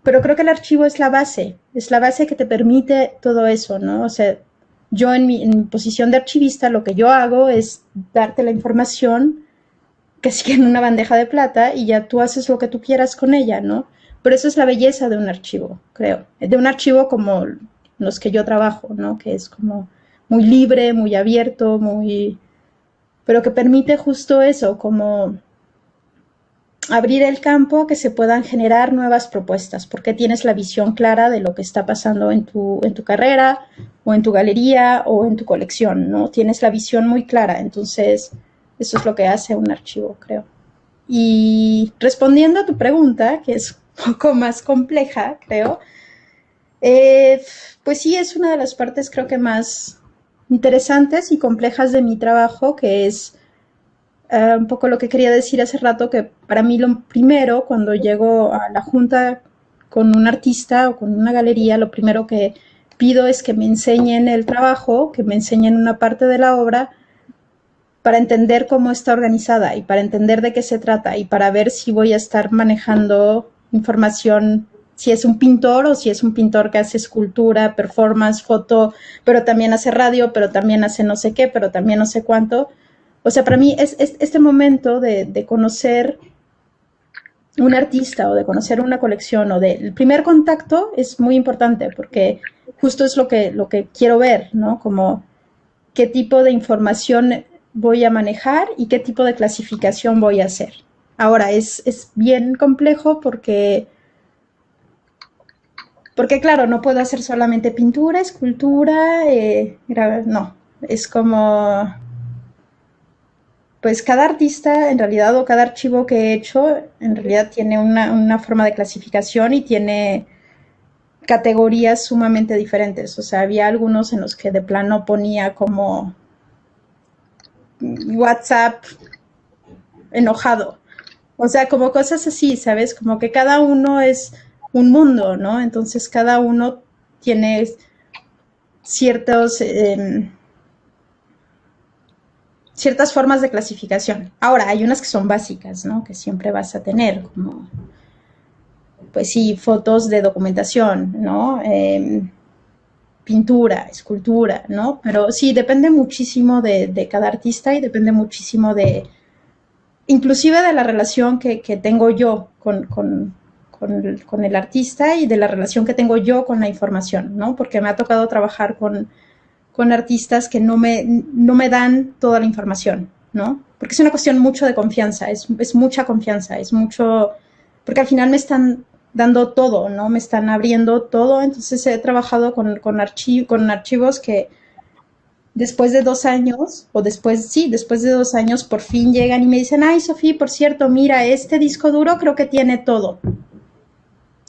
Pero creo que el archivo es la base que te permite todo eso, ¿no? O sea, yo en mi posición de archivista lo que yo hago es darte la información casi que en una bandeja de plata y ya tú haces lo que tú quieras con ella, ¿no? Pero eso es la belleza de un archivo, creo. De un archivo como los que yo trabajo, ¿no? Que es como muy libre, muy abierto, pero que permite justo eso, como abrir el campo a que se puedan generar nuevas propuestas, porque tienes la visión clara de lo que está pasando en tu carrera, o en tu galería, o en tu colección, ¿no? Tienes la visión muy clara, entonces eso es lo que hace un archivo, creo. Y respondiendo a tu pregunta, que es un poco más compleja, creo, pues sí, es una de las partes creo que más interesantes y complejas de mi trabajo, que es un poco lo que quería decir hace rato, que para mí lo primero, cuando llego a la junta con un artista o con una galería, lo primero que pido es que me enseñen el trabajo, que me enseñen una parte de la obra para entender cómo está organizada y para entender de qué se trata y para ver si voy a estar manejando información, si es un pintor o si es un pintor que hace escultura, performance, foto, pero también hace radio, pero también hace no sé qué, pero también no sé cuánto. O sea, para mí es este momento de conocer un artista o de conocer una colección o del primer contacto es muy importante porque justo es lo que quiero ver, ¿no? Como qué tipo de información voy a manejar y qué tipo de clasificación voy a hacer. Ahora, es bien complejo porque claro, no puedo hacer solamente pintura, escultura, no, es como pues cada artista en realidad o cada archivo que he hecho en realidad tiene una forma de clasificación y tiene categorías sumamente diferentes. O sea, había algunos en los que de plano ponía como WhatsApp enojado. O sea, como cosas así, ¿sabes? Como que cada uno es un mundo, ¿no? Entonces cada uno tiene ciertas formas de clasificación. Ahora, hay unas que son básicas, ¿no? Que siempre vas a tener, como, pues sí, fotos de documentación, ¿no? pintura, escultura, ¿no? Pero sí, depende muchísimo de cada artista y depende muchísimo inclusive de la relación que tengo yo con el artista y de la relación que tengo yo con la información, ¿no? Porque me ha tocado trabajar con artistas que no me dan toda la información, ¿no? Porque es una cuestión mucho de confianza, es mucha confianza, es mucho, porque al final me están dando todo, ¿no? Me están abriendo todo, entonces he trabajado con archivos que después de 2 años, o después de 2 años, por fin llegan y me dicen, ay, Sofía, por cierto, mira, este disco duro creo que tiene todo.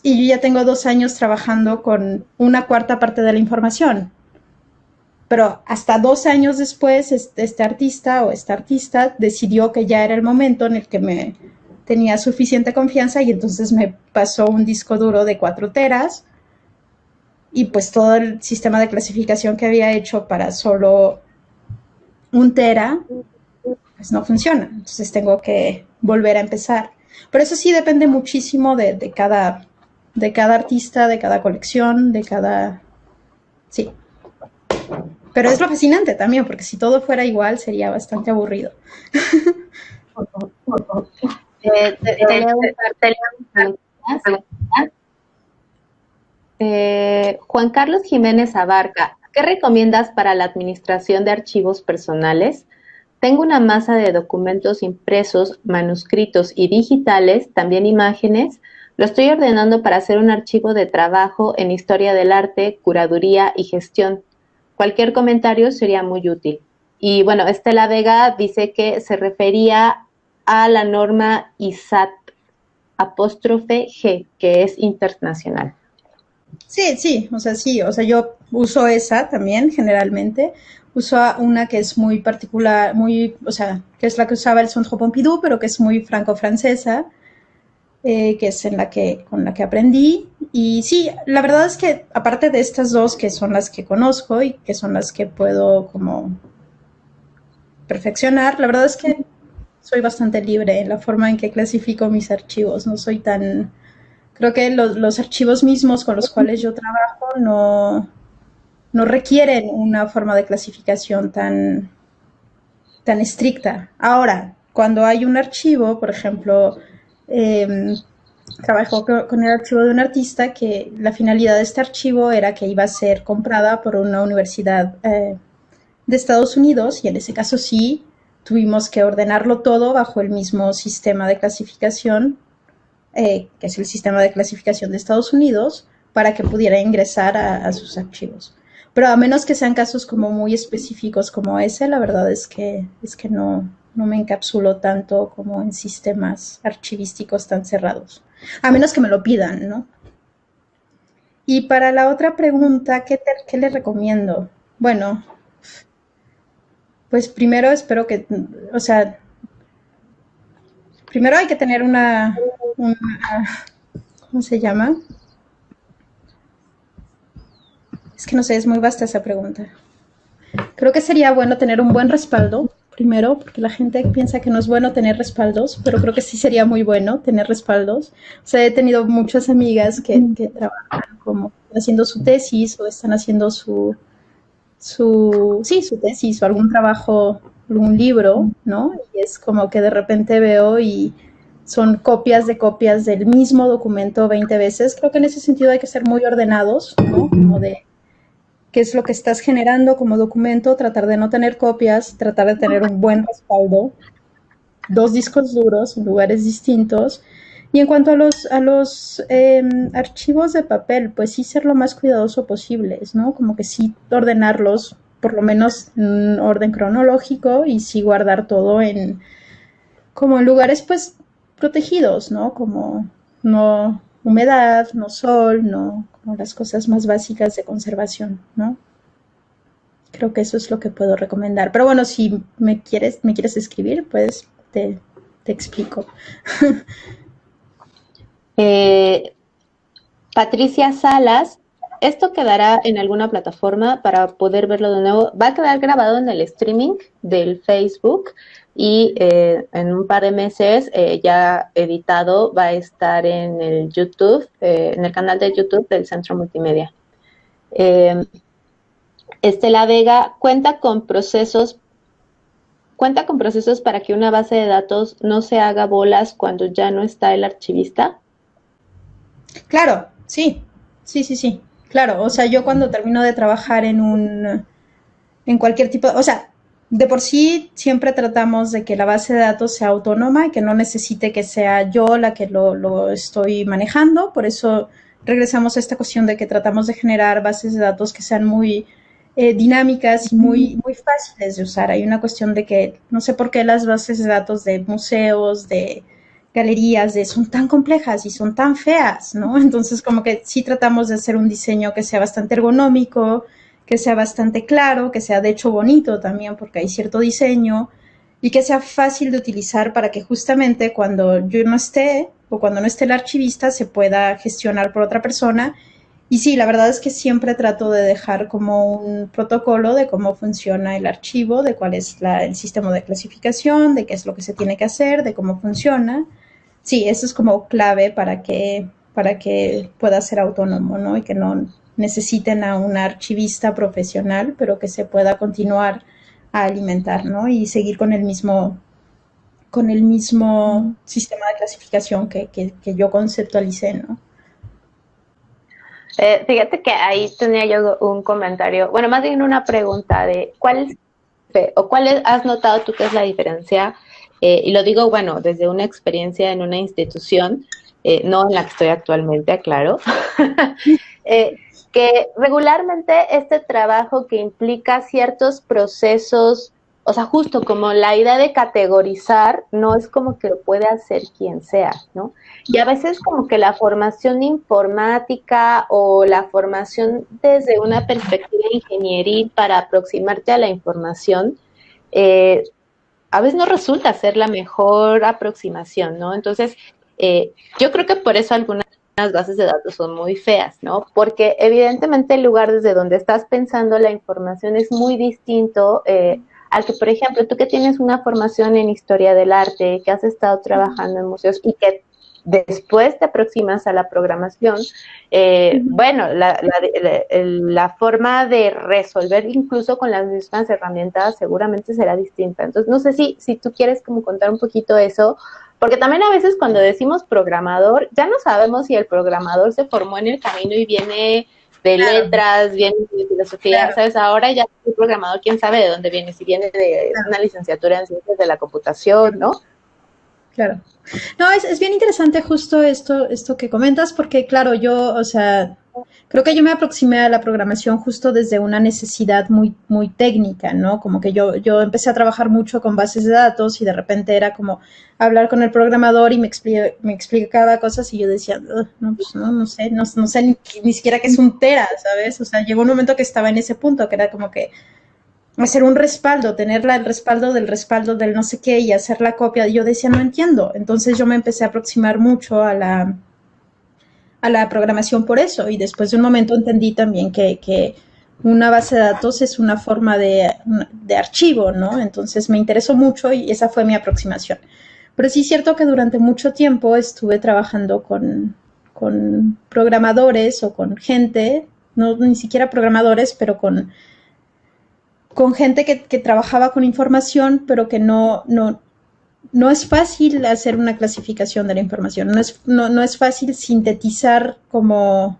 Y yo ya tengo 2 años trabajando con una cuarta parte de la información. Pero hasta 2 años después, este artista o esta artista decidió que ya era el momento en el que me tenía suficiente confianza y entonces me pasó un disco duro de 4 teras y pues todo el sistema de clasificación que había hecho para solo 1 tera, pues no funciona. Entonces tengo que volver a empezar. Pero eso sí depende muchísimo de cada artista, de cada colección, de cada... Sí. Pero es lo fascinante también, porque si todo fuera igual sería bastante aburrido. Te leo un par de Juan Carlos Jiménez Abarca, ¿qué recomiendas para la administración de archivos personales? Tengo una masa de documentos impresos, manuscritos y digitales, también imágenes. Lo estoy ordenando para hacer un archivo de trabajo en historia del arte, curaduría y gestión. Cualquier comentario sería muy útil. Y bueno, Estela Vega dice que se refería a la norma ISAT _G, que es internacional. Sí, o sea, yo uso esa también generalmente. Uso una que es muy particular, o sea, que es la que usaba el Centre Pompidou, pero que es muy franco-francesa, que es con la que aprendí. Y sí, la verdad es que aparte de estas dos que son las que conozco y que son las que puedo como perfeccionar, la verdad es que soy bastante libre en la forma en que clasifico mis archivos. No soy tan... Creo que los archivos mismos con los cuales yo trabajo no requieren una forma de clasificación tan estricta. Ahora, cuando hay un archivo, por ejemplo, trabajo con el archivo de un artista que la finalidad de este archivo era que iba a ser comprada por una universidad de Estados Unidos, y en ese caso sí tuvimos que ordenarlo todo bajo el mismo sistema de clasificación, que es el sistema de clasificación de Estados Unidos, para que pudiera ingresar a sus archivos. Pero a menos que sean casos como muy específicos como ese, la verdad es que no me encapsulo tanto como en sistemas archivísticos tan cerrados. A menos que me lo pidan, ¿no? Y para la otra pregunta, ¿qué le recomiendo? Bueno, pues primero espero que, o sea, primero hay que tener una ¿cómo se llama? Es que no sé, es muy vasta esa pregunta. Creo que sería bueno tener un buen respaldo, primero, porque la gente piensa que no es bueno tener respaldos, pero creo que sí sería muy bueno tener respaldos. O sea, he tenido muchas amigas que trabajan como haciendo su tesis o están haciendo su tesis o algún trabajo, algún libro, ¿no? Y es como que de repente veo y son copias de copias del mismo documento 20 veces. Creo que en ese sentido hay que ser muy ordenados, ¿no? Como de qué es lo que estás generando como documento, tratar de no tener copias, tratar de tener un buen respaldo, 2 discos duros en lugares distintos. Y en cuanto a los archivos de papel, pues sí ser lo más cuidadoso posible, ¿no? Como que sí ordenarlos, por lo menos en orden cronológico, y sí guardar todo como en lugares pues protegidos, ¿no? Como no humedad, no sol, no como las cosas más básicas de conservación, ¿no? Creo que eso es lo que puedo recomendar. Pero bueno, si me quieres escribir, pues te explico. Patricia Salas, ¿esto quedará en alguna plataforma para poder verlo de nuevo? Va a quedar grabado en el streaming del Facebook y en un par de meses ya editado va a estar en el YouTube, en el canal de YouTube del Centro Multimedia. Estela Vega, ¿cuenta con procesos para que una base de datos no se haga bolas cuando ya no está el archivista? Claro, sí, sí, sí, sí, claro. O sea, yo cuando termino de trabajar en cualquier tipo, o sea, de por sí siempre tratamos de que la base de datos sea autónoma y que no necesite que sea yo la que lo estoy manejando. Por eso regresamos a esta cuestión de que tratamos de generar bases de datos que sean muy dinámicas y muy fáciles de usar. Hay una cuestión de que no sé por qué las bases de datos de museos, de galerías, son tan complejas y son tan feas, ¿no? Entonces, como que sí tratamos de hacer un diseño que sea bastante ergonómico, que sea bastante claro, que sea de hecho bonito también, porque hay cierto diseño, y que sea fácil de utilizar para que justamente cuando yo no esté o cuando no esté el archivista se pueda gestionar por otra persona. Y sí, la verdad es que siempre trato de dejar como un protocolo de cómo funciona el archivo, de cuál es el sistema de clasificación, de qué es lo que se tiene que hacer, de cómo funciona. Sí, eso es como clave para que pueda ser autónomo, ¿no? Y que no necesiten a un archivista profesional, pero que se pueda continuar a alimentar, ¿no? Y seguir con el mismo sistema de clasificación que yo conceptualicé, ¿no? Fíjate que ahí tenía yo un comentario, bueno, más bien una pregunta de cuál has notado tú que es la diferencia, y lo digo, bueno, desde una experiencia en una institución, no en la que estoy actualmente, aclaro, eh, que regularmente este trabajo que implica ciertos procesos, o sea, justo como la idea de categorizar, no es como que lo puede hacer quien sea, ¿no? Y a veces como que la formación informática o la formación desde una perspectiva ingenieril para aproximarte a la información, eh, a veces no resulta ser la mejor aproximación, ¿no? Entonces, yo creo que por eso algunas bases de datos son muy feas, ¿no? Porque evidentemente el lugar desde donde estás pensando la información es muy distinto al que, por ejemplo, tú que tienes una formación en historia del arte, que has estado trabajando en museos y que después te aproximas a la programación, bueno, la forma de resolver incluso con las mismas herramientas seguramente será distinta. Entonces, no sé si tú quieres como contar un poquito eso, porque también a veces cuando decimos programador, ya no sabemos si el programador se formó en el camino y viene de Claro, letras, viene de filosofía, claro, ¿sabes? Ahora ya el programador, quién sabe de dónde viene, si viene de claro. una licenciatura en ciencias de la computación, ¿no? Claro. No, es bien interesante justo esto que comentas, porque claro, yo, o sea, creo que yo me aproximé a la programación justo desde una necesidad muy técnica, ¿no? Como que yo empecé a trabajar mucho con bases de datos y de repente era como hablar con el programador y me explicaba cosas y yo decía, no, pues no sé, no sé ni siquiera qué es un tera, ¿sabes? O sea, llegó un momento que estaba en ese punto, que era como que hacer un respaldo, tener el respaldo del no sé qué y hacer la copia. Yo decía, no entiendo. Entonces yo me empecé a aproximar mucho a la programación por eso. Y después de un momento entendí también que una base de datos es una forma de archivo, ¿no? Entonces me interesó mucho y esa fue mi aproximación. Pero sí es cierto que durante mucho tiempo estuve trabajando con programadores o con gente, no ni siquiera programadores, pero con gente que trabajaba con información, pero que no es fácil hacer una clasificación de la información, no es fácil sintetizar como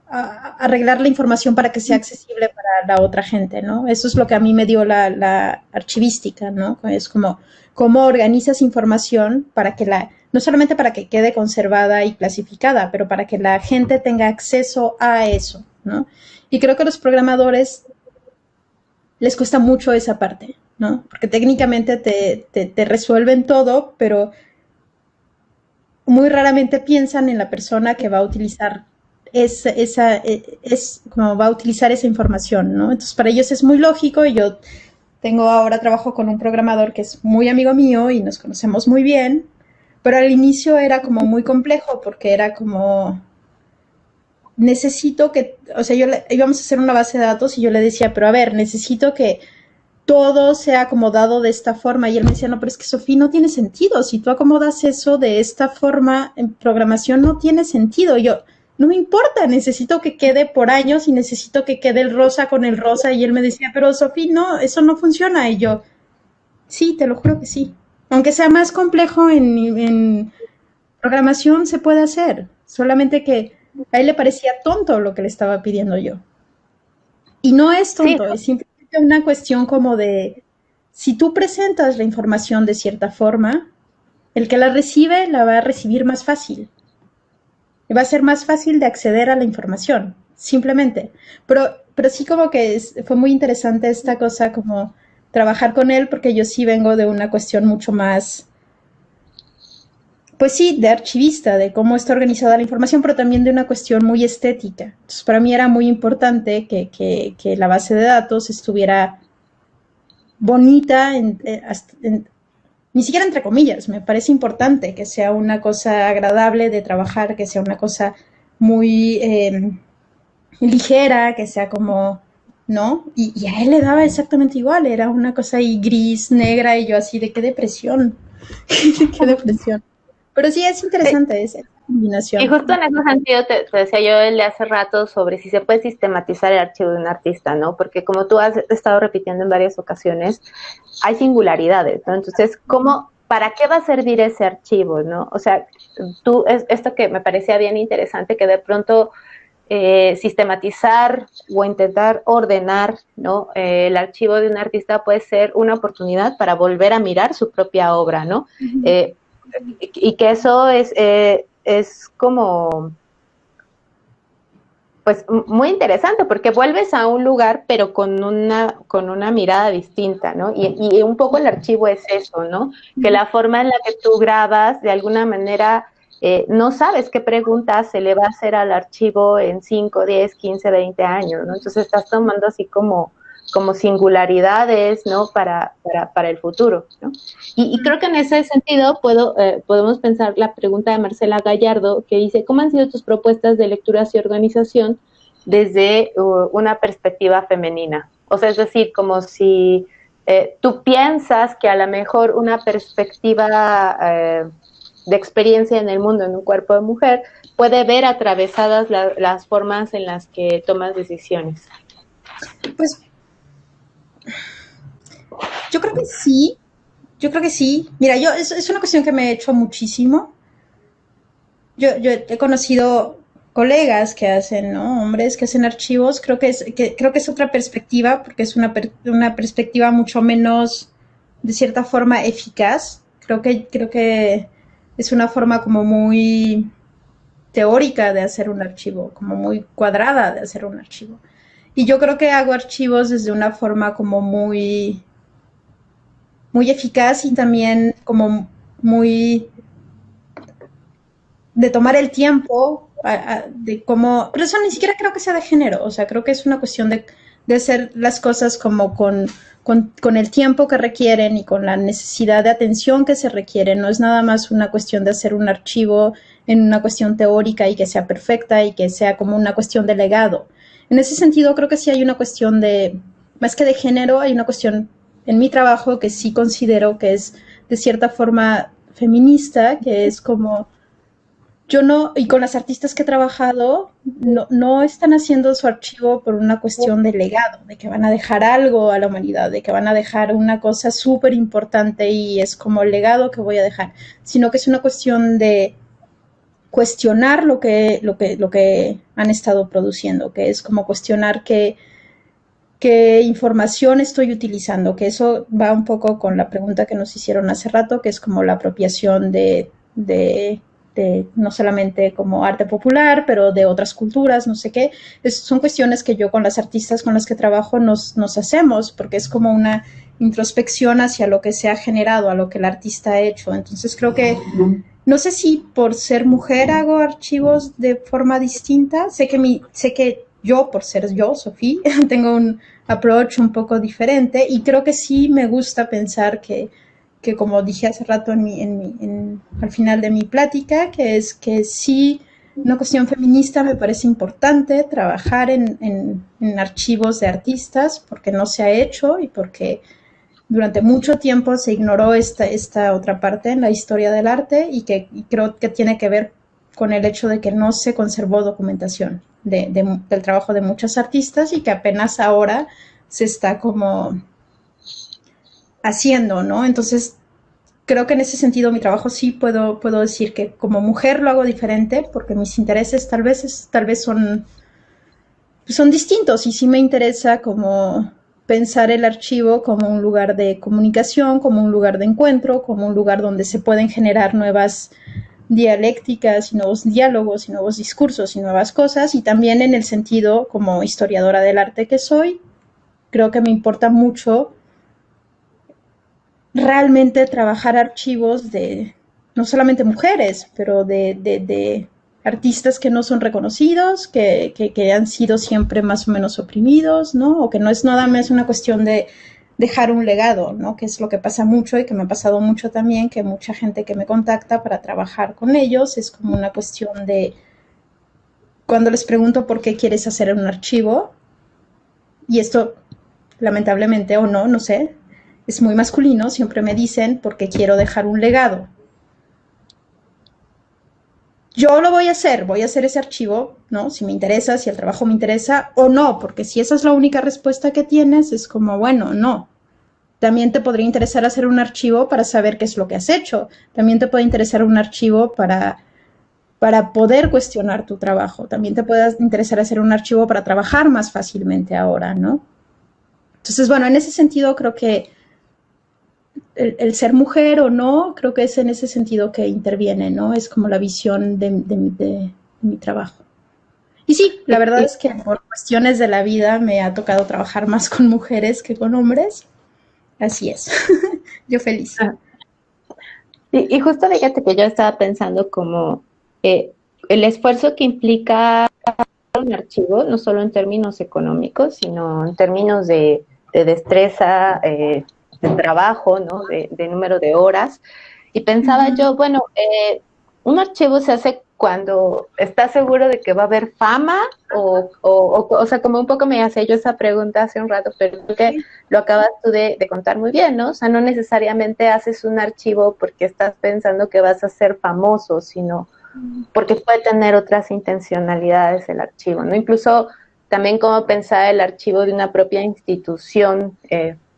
arreglar la información para que sea accesible para la otra gente, ¿no? Eso es lo que a mí me dio la archivística, ¿no? Es como cómo organizas información para que no solamente para que quede conservada y clasificada, pero para que la gente tenga acceso a eso, ¿no? Y creo que los programadores les cuesta mucho esa parte, ¿no? Porque técnicamente te resuelven todo, pero muy raramente piensan en la persona que va a utilizar como va a utilizar esa información, ¿no? Entonces para ellos es muy lógico y yo trabajo con un programador que es muy amigo mío y nos conocemos muy bien, pero al inicio era como muy complejo porque era como necesito que, o sea, íbamos a hacer una base de datos y yo le decía, pero a ver, necesito que todo sea acomodado de esta forma. Y él me decía, no, pero es que Sofía no tiene sentido. Si tú acomodas eso de esta forma en programación, no tiene sentido. no me importa, necesito que quede por años y necesito que quede el rosa con el rosa. Y él me decía, pero Sofía, no, eso no funciona. Y yo, sí, te lo juro que sí. Aunque sea más complejo en programación, se puede hacer. Solamente que a él le parecía tonto lo que le estaba pidiendo yo. Y no es Sí, tonto, es simplemente una cuestión como de, si tú presentas la información de cierta forma, el que la recibe la va a recibir más fácil. Y va a ser más fácil de acceder a la información, simplemente. Pero sí como que fue muy interesante esta cosa como trabajar con él, porque yo sí vengo de una cuestión mucho más, pues sí, de archivista, de cómo está organizada la información, pero también de una cuestión muy estética. Entonces, para mí era muy importante que la base de datos estuviera bonita, ni siquiera entre comillas, me parece importante que sea una cosa agradable de trabajar, que sea una cosa muy ligera, que sea como, ¿no? Y a él le daba exactamente igual, era una cosa ahí gris, negra, y yo así, de qué depresión, qué depresión. Pero sí, es interesante esa y combinación. justo en ese sentido te decía yo el de hace rato sobre si se puede sistematizar el archivo de un artista, ¿no? Porque como tú has estado repitiendo en varias ocasiones, hay singularidades, ¿no? Entonces, ¿para qué va a servir ese archivo, no? O sea, esto que me parecía bien interesante, que de pronto sistematizar o intentar ordenar, ¿no? El archivo de un artista puede ser una oportunidad para volver a mirar su propia obra, ¿no? Y que eso es como, pues, muy interesante, porque vuelves a un lugar, pero con una mirada distinta, ¿no? Y un poco el archivo es eso, ¿no? Que la forma en la que tú grabas, de alguna manera, no sabes qué preguntas se le va a hacer al archivo en 5, 10, 15, 20 años, ¿no? Entonces estás tomando así como singularidades, ¿no? Para el futuro, ¿no? Y creo que en ese sentido podemos pensar la pregunta de Marcela Gallardo, que dice, ¿cómo han sido tus propuestas de lecturas y organización desde una perspectiva femenina? O sea, es decir, como si tú piensas que a lo mejor una perspectiva de experiencia en el mundo en un cuerpo de mujer puede ver atravesadas las formas en las que tomas decisiones. Pues yo creo que sí, yo creo que sí. Mira, es una cuestión que me he hecho muchísimo. Yo he conocido colegas que hacen, ¿no? Hombres que hacen archivos, creo que es otra perspectiva, porque es una perspectiva mucho menos, de cierta forma, eficaz. Creo que es una forma como muy teórica de hacer un archivo, como muy cuadrada de hacer un archivo. Y yo creo que hago archivos desde una forma como muy eficaz y también como muy de tomar el tiempo de cómo, pero eso ni siquiera creo que sea de género, o sea, creo que es una cuestión de hacer las cosas como con el tiempo que requieren y con la necesidad de atención que se requiere, no es nada más una cuestión de hacer un archivo en una cuestión teórica y que sea perfecta y que sea como una cuestión de legado. En ese sentido, creo que sí hay una cuestión más que de género, hay una cuestión en mi trabajo que sí considero que es de cierta forma feminista, que es como yo no, y con las artistas que he trabajado, no están haciendo su archivo por una cuestión de legado, de que van a dejar algo a la humanidad, de que van a dejar una cosa súper importante y es como el legado que voy a dejar, sino que es una cuestión de cuestionar lo que han estado produciendo, que es como cuestionar qué información estoy utilizando, que eso va un poco con la pregunta que nos hicieron hace rato, que es como la apropiación de no solamente como arte popular, pero de otras culturas, no sé qué. Son cuestiones que yo con las artistas con las que trabajo nos hacemos, porque es como una introspección hacia lo que se ha generado, a lo que el artista ha hecho. Entonces creo que, no sé si por ser mujer hago archivos de forma distinta, sé que yo, por ser yo, Sofía, tengo un approach un poco diferente y creo que sí me gusta pensar que como dije hace rato al final de mi plática, que es que sí, una cuestión feminista me parece importante trabajar en archivos de artistas porque no se ha hecho y porque durante mucho tiempo se ignoró esta otra parte en la historia del arte y creo que tiene que ver con el hecho de que no se conservó documentación del trabajo de muchos artistas y que apenas ahora se está como haciendo, ¿no? Entonces, creo que en ese sentido mi trabajo sí puedo decir que como mujer lo hago diferente porque mis intereses tal vez son distintos y sí me interesa como pensar el archivo como un lugar de comunicación, como un lugar de encuentro, como un lugar donde se pueden generar nuevas dialécticas y nuevos diálogos y nuevos discursos y nuevas cosas, y también en el sentido como historiadora del arte que soy, creo que me importa mucho realmente trabajar archivos de no solamente mujeres, pero de artistas que no son reconocidos, que han sido siempre más o menos oprimidos, ¿no? O que no es nada más una cuestión de dejar un legado, ¿no? Que es lo que pasa mucho y que me ha pasado mucho también, que mucha gente que me contacta para trabajar con ellos es como una cuestión de cuando les pregunto por qué quieres hacer un archivo, y esto lamentablemente o no, no sé, es muy masculino, siempre me dicen porque quiero dejar un legado. Yo lo voy a hacer ese archivo, ¿no? Si me interesa, si el trabajo me interesa o no, porque si esa es la única respuesta que tienes, es como, bueno, no. También te podría interesar hacer un archivo para saber qué es lo que has hecho. También te puede interesar un archivo para poder cuestionar tu trabajo. También te puede interesar hacer un archivo para trabajar más fácilmente ahora, ¿no? Entonces, bueno, en ese sentido creo que el ser mujer o no, creo que es en ese sentido que interviene, ¿no? Es como la visión de mi trabajo. Y sí, la verdad es que por cuestiones de la vida me ha tocado trabajar más con mujeres que con hombres. Así es. Yo feliz. Y justo fíjate que yo estaba pensando como el esfuerzo que implica un archivo, no solo en términos económicos, sino en términos de destreza, de trabajo, ¿no? De número de horas. Y pensaba yo, bueno, un archivo se hace cuando estás seguro de que va a haber fama o sea, como un poco me hacía yo esa pregunta hace un rato, pero creo que lo acabas tú de contar muy bien, ¿no? O sea, no necesariamente haces un archivo porque estás pensando que vas a ser famoso, sino porque puede tener otras intencionalidades el archivo, ¿no? Incluso también cómo pensar el archivo de una propia institución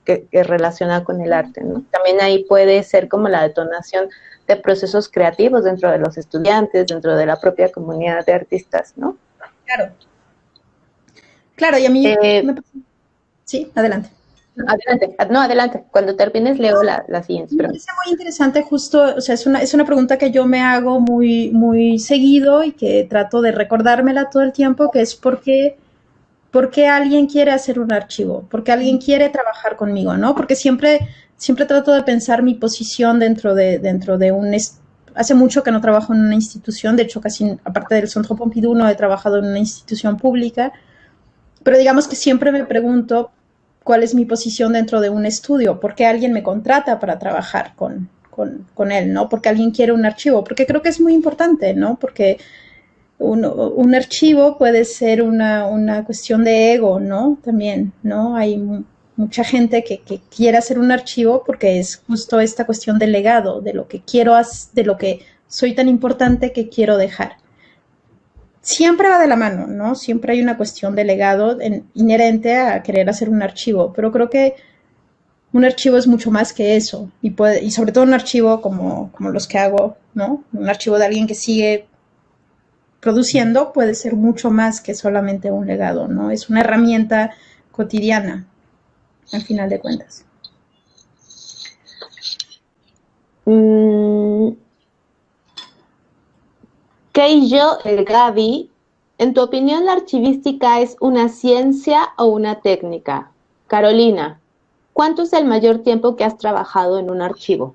que relaciona con el arte, ¿no? También ahí puede ser como la detonación de procesos creativos dentro de los estudiantes, dentro de la propia comunidad de artistas, ¿no? Claro. Claro, y a mí... Sí, adelante. Adelante, no, adelante. Cuando termines leo la siguiente pregunta. Me parece muy interesante justo, o sea, es una pregunta que yo me hago muy seguido y que trato de recordármela todo el tiempo, que es ¿por qué alguien quiere hacer un archivo? ¿Por qué alguien quiere trabajar conmigo? ¿No? Porque siempre trato de pensar mi posición dentro de un... Hace mucho que no trabajo en una institución, de hecho casi, aparte del Centro Pompidou, no he trabajado en una institución pública, pero digamos que siempre me pregunto cuál es mi posición dentro de un estudio, por qué alguien me contrata para trabajar con él, ¿no? Porque alguien quiere un archivo, porque creo que es muy importante, ¿no? Porque un archivo puede ser una cuestión de ego, ¿no? También, ¿no? Hay mucha gente que quiere hacer un archivo porque es justo esta cuestión del legado, de lo que quiero, de lo que soy tan importante que quiero dejar. Siempre va de la mano, ¿no? Siempre hay una cuestión de legado inherente a querer hacer un archivo, pero creo que un archivo es mucho más que eso, y sobre todo un archivo como los que hago, ¿no? Un archivo de alguien que sigue produciendo puede ser mucho más que solamente un legado, ¿no? Es una herramienta cotidiana, al final de cuentas. Keijo El Gavi, en tu opinión, ¿la archivística es una ciencia o una técnica? Carolina, ¿cuánto es el mayor tiempo que has trabajado en un archivo?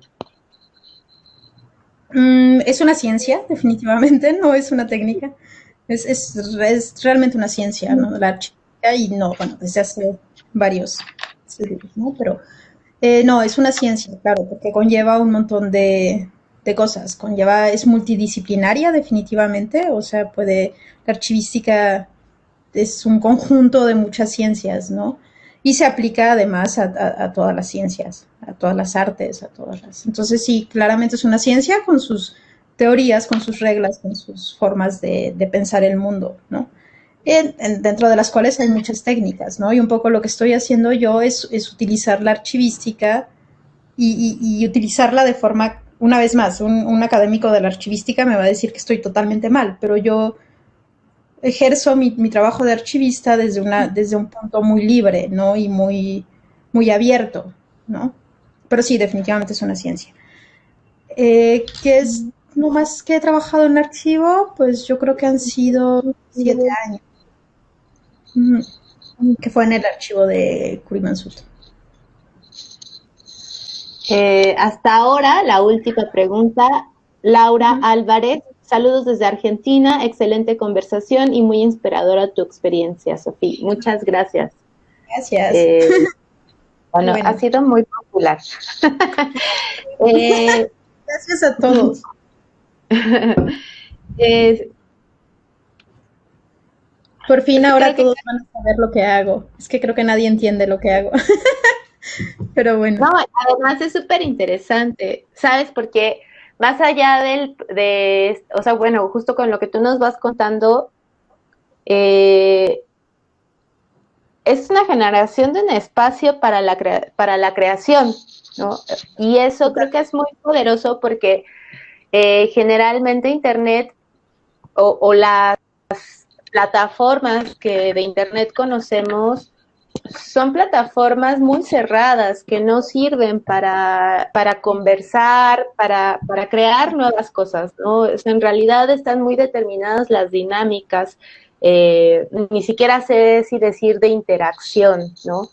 Es una ciencia, definitivamente, no es una técnica. Es realmente una ciencia, ¿no? La archivística, y no, bueno, desde hace varios siglos, ¿no? Pero no, es una ciencia, claro, porque conlleva un montón de cosas. Es multidisciplinaria, definitivamente, o sea, la archivística es un conjunto de muchas ciencias, ¿no? Y se aplica además a todas las ciencias, a todas las artes, a todas las... Entonces sí, claramente es una ciencia con sus teorías, con sus reglas, con sus formas de pensar el mundo, ¿no? Dentro de las cuales hay muchas técnicas, ¿no? Y un poco lo que estoy haciendo yo es utilizar la archivística y utilizarla de forma, una vez más, un académico de la archivística me va a decir que estoy totalmente mal, pero yo ejerzo mi trabajo de archivista desde un punto muy libre, ¿no? Y muy abierto, ¿no? Pero sí, definitivamente es una ciencia. ¿Qué es lo más que he trabajado en archivo? Pues yo creo que han sido 7 años, que fue en el archivo de Kurimansut. Hasta ahora, la última pregunta, Laura Álvarez. Saludos desde Argentina, excelente conversación y muy inspiradora tu experiencia, Sofía. Muchas gracias. Gracias. Bueno, ha sido muy popular. Gracias a todos. Por fin ahora todos van a saber lo que hago. Es que creo que nadie entiende lo que hago. Pero bueno. No, además es súper interesante, ¿sabes? Porque más allá o sea, bueno, justo con lo que tú nos vas contando, es una generación de un espacio para la creación, ¿no? Y eso creo que es muy poderoso porque generalmente Internet o las plataformas que de Internet conocemos son plataformas muy cerradas que no sirven para conversar, para crear nuevas cosas, ¿no? O sea, en realidad están muy determinadas las dinámicas, ni siquiera sé si decir de interacción, ¿no?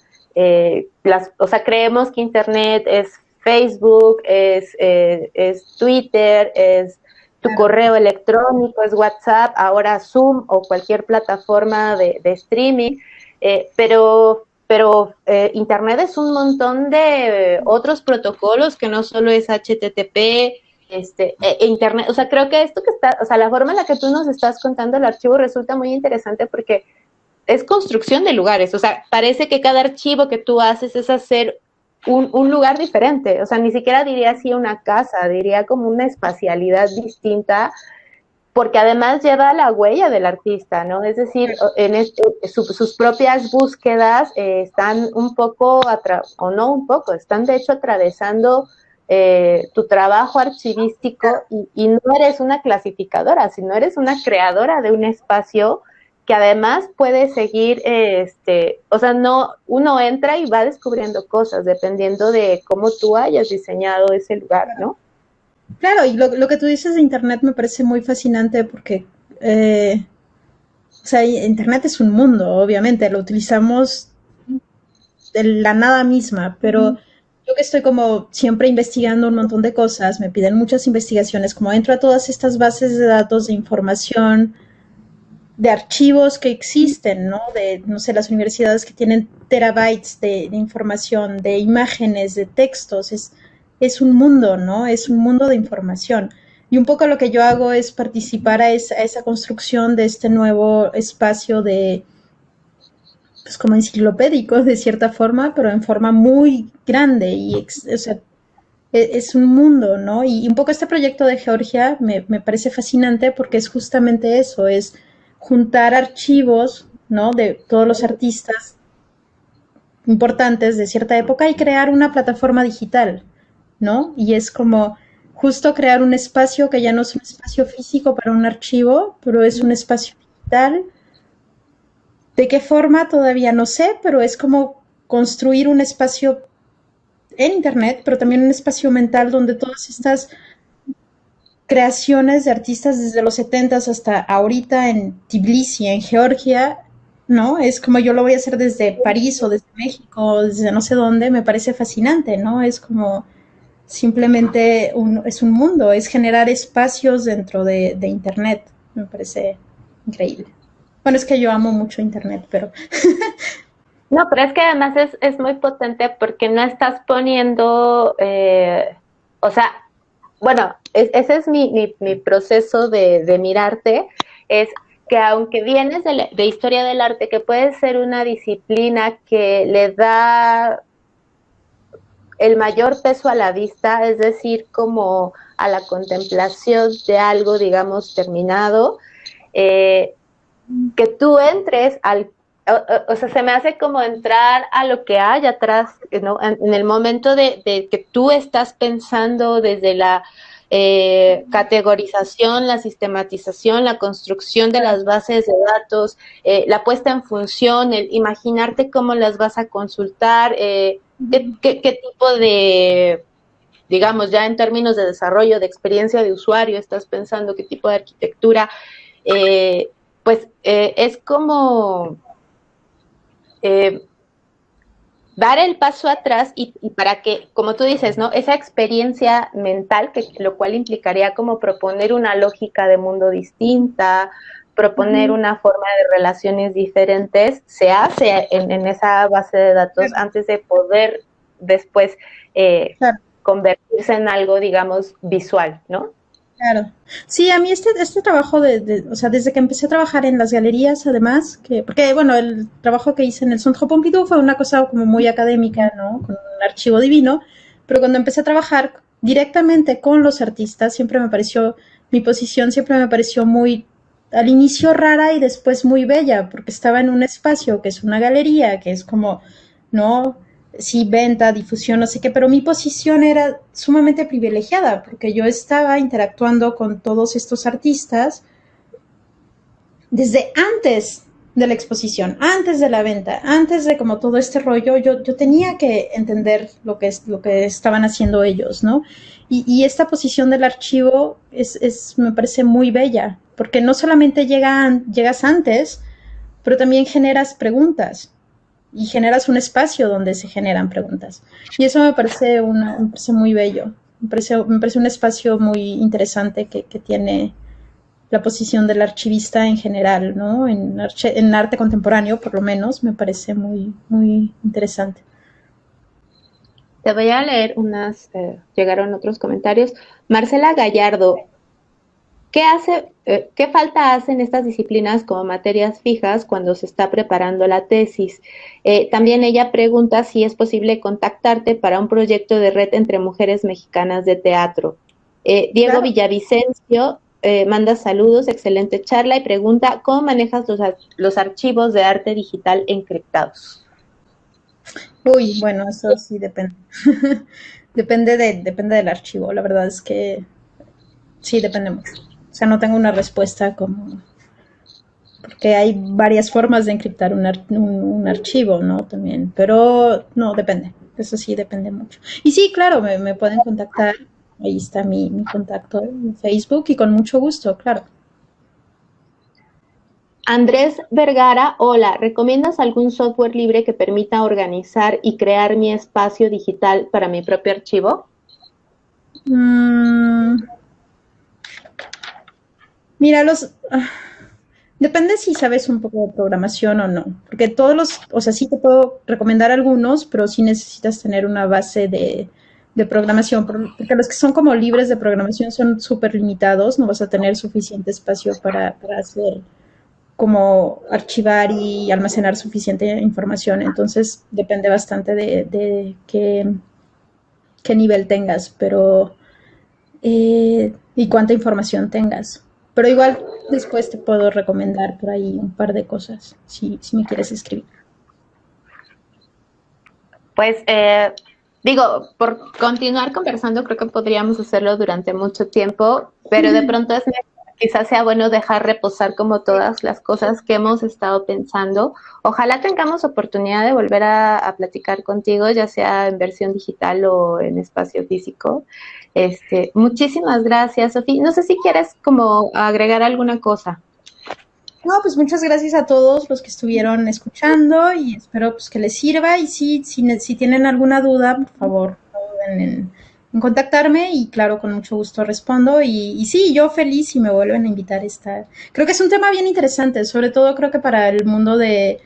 O sea, creemos que Internet es Facebook, es Twitter, es tu correo electrónico, es WhatsApp, ahora Zoom o cualquier plataforma de streaming, pero Internet es un montón de otros protocolos que no solo es HTTP, Internet, o sea, creo que esto que está, o sea, la forma en la que tú nos estás contando el archivo resulta muy interesante porque es construcción de lugares, o sea, parece que cada archivo que tú haces es hacer un lugar diferente, o sea, ni siquiera diría así una casa, diría como una espacialidad distinta, porque además lleva la huella del artista, ¿no? Es decir, sus propias búsquedas están un poco, o no un poco, están de hecho atravesando tu trabajo archivístico y no eres una clasificadora, sino eres una creadora de un espacio que además puede seguir, o sea, uno entra y va descubriendo cosas dependiendo de cómo tú hayas diseñado ese lugar, ¿no? Claro, y lo que tú dices de Internet me parece muy fascinante porque, o sea, Internet es un mundo, obviamente, lo utilizamos de la nada misma, pero yo que estoy como siempre investigando un montón de cosas, me piden muchas investigaciones, como entro a todas estas bases de datos de información, de archivos que existen, ¿no? De, no sé, las universidades que tienen terabytes de información, de imágenes, de textos, es un mundo, ¿no? Es un mundo de información. Y un poco lo que yo hago es participar a esa construcción de este nuevo espacio de, pues como enciclopédico, de cierta forma, pero en forma muy grande. Y, o sea, es un mundo, ¿no? Y un poco este proyecto de Georgia me parece fascinante porque es justamente eso, es juntar archivos, ¿no? De todos los artistas importantes de cierta época y crear una plataforma digital, ¿no? Y es como justo crear un espacio que ya no es un espacio físico para un archivo, pero es un espacio digital. ¿De qué forma? Todavía no sé, pero es como construir un espacio en Internet, pero también un espacio mental donde todas estas creaciones de artistas desde los 70s hasta ahorita en Tbilisi, en Georgia, ¿no? Es como yo lo voy a hacer desde París o desde México, o desde no sé dónde, me parece fascinante, ¿no? Es como simplemente es un mundo, es generar espacios dentro de Internet, me parece increíble. Bueno, es que yo amo mucho Internet, pero... No, pero es que además es muy potente porque no estás poniendo, o sea, bueno, ese es mi proceso de mirarte, es que aunque vienes de historia del arte, que puede ser una disciplina que le da el mayor peso a la vista, es decir, como a la contemplación de algo, digamos, terminado, que tú entres o sea, se me hace como entrar a lo que hay atrás, ¿no? En el momento de que tú estás pensando desde la categorización, la sistematización, la construcción de las bases de datos, la puesta en función, el imaginarte cómo las vas a consultar, qué tipo de, digamos, ya en términos de desarrollo, de experiencia de usuario, estás pensando qué tipo de arquitectura, es como dar el paso atrás y para que, como tú dices, ¿no? Esa experiencia mental, lo cual implicaría como proponer una lógica de mundo distinta, proponer una forma de relaciones diferentes, se hace en esa base de datos antes de poder después convertirse en algo, digamos, visual, ¿no? Claro. Sí, a mí este trabajo o sea, desde que empecé a trabajar en las galerías, además, porque, bueno, el trabajo que hice en el Centro Pompidou fue una cosa como muy académica, ¿no? Con un archivo divino, pero cuando empecé a trabajar directamente con los artistas, mi posición siempre me pareció muy, al inicio rara y después muy bella, porque estaba en un espacio que es una galería, que es como, ¿no? Sí, venta, difusión, no sé qué, pero mi posición era sumamente privilegiada porque yo estaba interactuando con todos estos artistas desde antes de la exposición, antes de la venta, antes de como todo este rollo, yo tenía que entender lo que estaban haciendo ellos, ¿no? Y esta posición del archivo me parece muy bella, porque no solamente llegas antes, pero también generas preguntas y generas un espacio donde se generan preguntas. Y eso me parece muy bello. Me parece un espacio muy interesante que tiene la posición del archivista en general, ¿no? En arte contemporáneo, por lo menos, me parece muy, muy interesante. Te voy a leer llegaron otros comentarios. Marcela Gallardo, ¿qué falta hacen estas disciplinas como materias fijas cuando se está preparando la tesis? También ella pregunta si es posible contactarte para un proyecto de red entre mujeres mexicanas de teatro. Diego claro. Villavicencio manda saludos, excelente charla y pregunta, ¿cómo manejas los archivos de arte digital encriptados? Uy, bueno, eso sí depende. depende del archivo, la verdad es que sí, depende mucho. O sea, no tengo una respuesta como... Porque hay varias formas de encriptar un archivo, ¿no? También, pero no, depende. Eso sí depende mucho. Y sí, claro, me pueden contactar. Ahí está mi contacto en Facebook y con mucho gusto, claro. Andrés Vergara, hola, ¿recomiendas algún software libre que permita organizar y crear mi espacio digital para mi propio archivo? Mira, depende si sabes un poco de programación o no, porque o sea, sí te puedo recomendar algunos, pero sí necesitas tener una base de programación, porque los que son como libres de programación son súper limitados, no vas a tener suficiente espacio para hacer como archivar y almacenar suficiente información, entonces depende bastante de qué nivel tengas, pero y cuánta información tengas. Pero igual después te puedo recomendar por ahí un par de cosas, si me quieres escribir. Pues, digo, por continuar conversando, creo que podríamos hacerlo durante mucho tiempo, pero de pronto quizás sea bueno dejar reposar como todas las cosas que hemos estado pensando. Ojalá tengamos oportunidad de volver a platicar contigo, ya sea en versión digital o en espacio físico. Muchísimas gracias, Sofía. No sé si quieres como agregar alguna cosa. No, pues muchas gracias a todos los que estuvieron escuchando y espero pues que les sirva y si tienen alguna duda, por favor, no duden en contactarme y claro, con mucho gusto respondo y sí, yo feliz si me vuelven a invitar creo que es un tema bien interesante, sobre todo creo que para el mundo del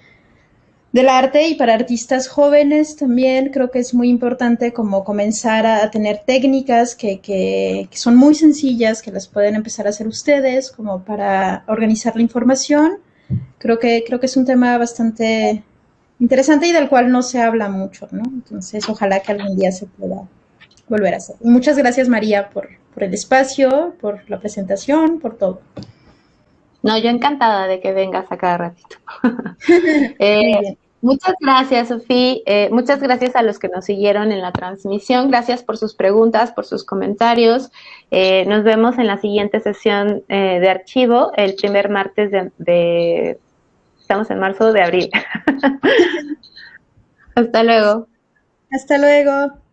arte y para artistas jóvenes también creo que es muy importante como comenzar a tener técnicas que son muy sencillas, que las pueden empezar a hacer ustedes como para organizar la información. Creo que es un tema bastante interesante y del cual no se habla mucho, ¿no? Entonces ojalá que algún día se pueda volver a hacer. Muchas gracias, María, por el espacio, por la presentación, por todo. No, yo encantada de que vengas a cada ratito. Muy bien. Muchas gracias, Sofía. Muchas gracias a los que nos siguieron en la transmisión. Gracias por sus preguntas, por sus comentarios. Nos vemos en la siguiente sesión de archivo, el primer martes estamos en marzo de abril. Hasta luego. Hasta luego.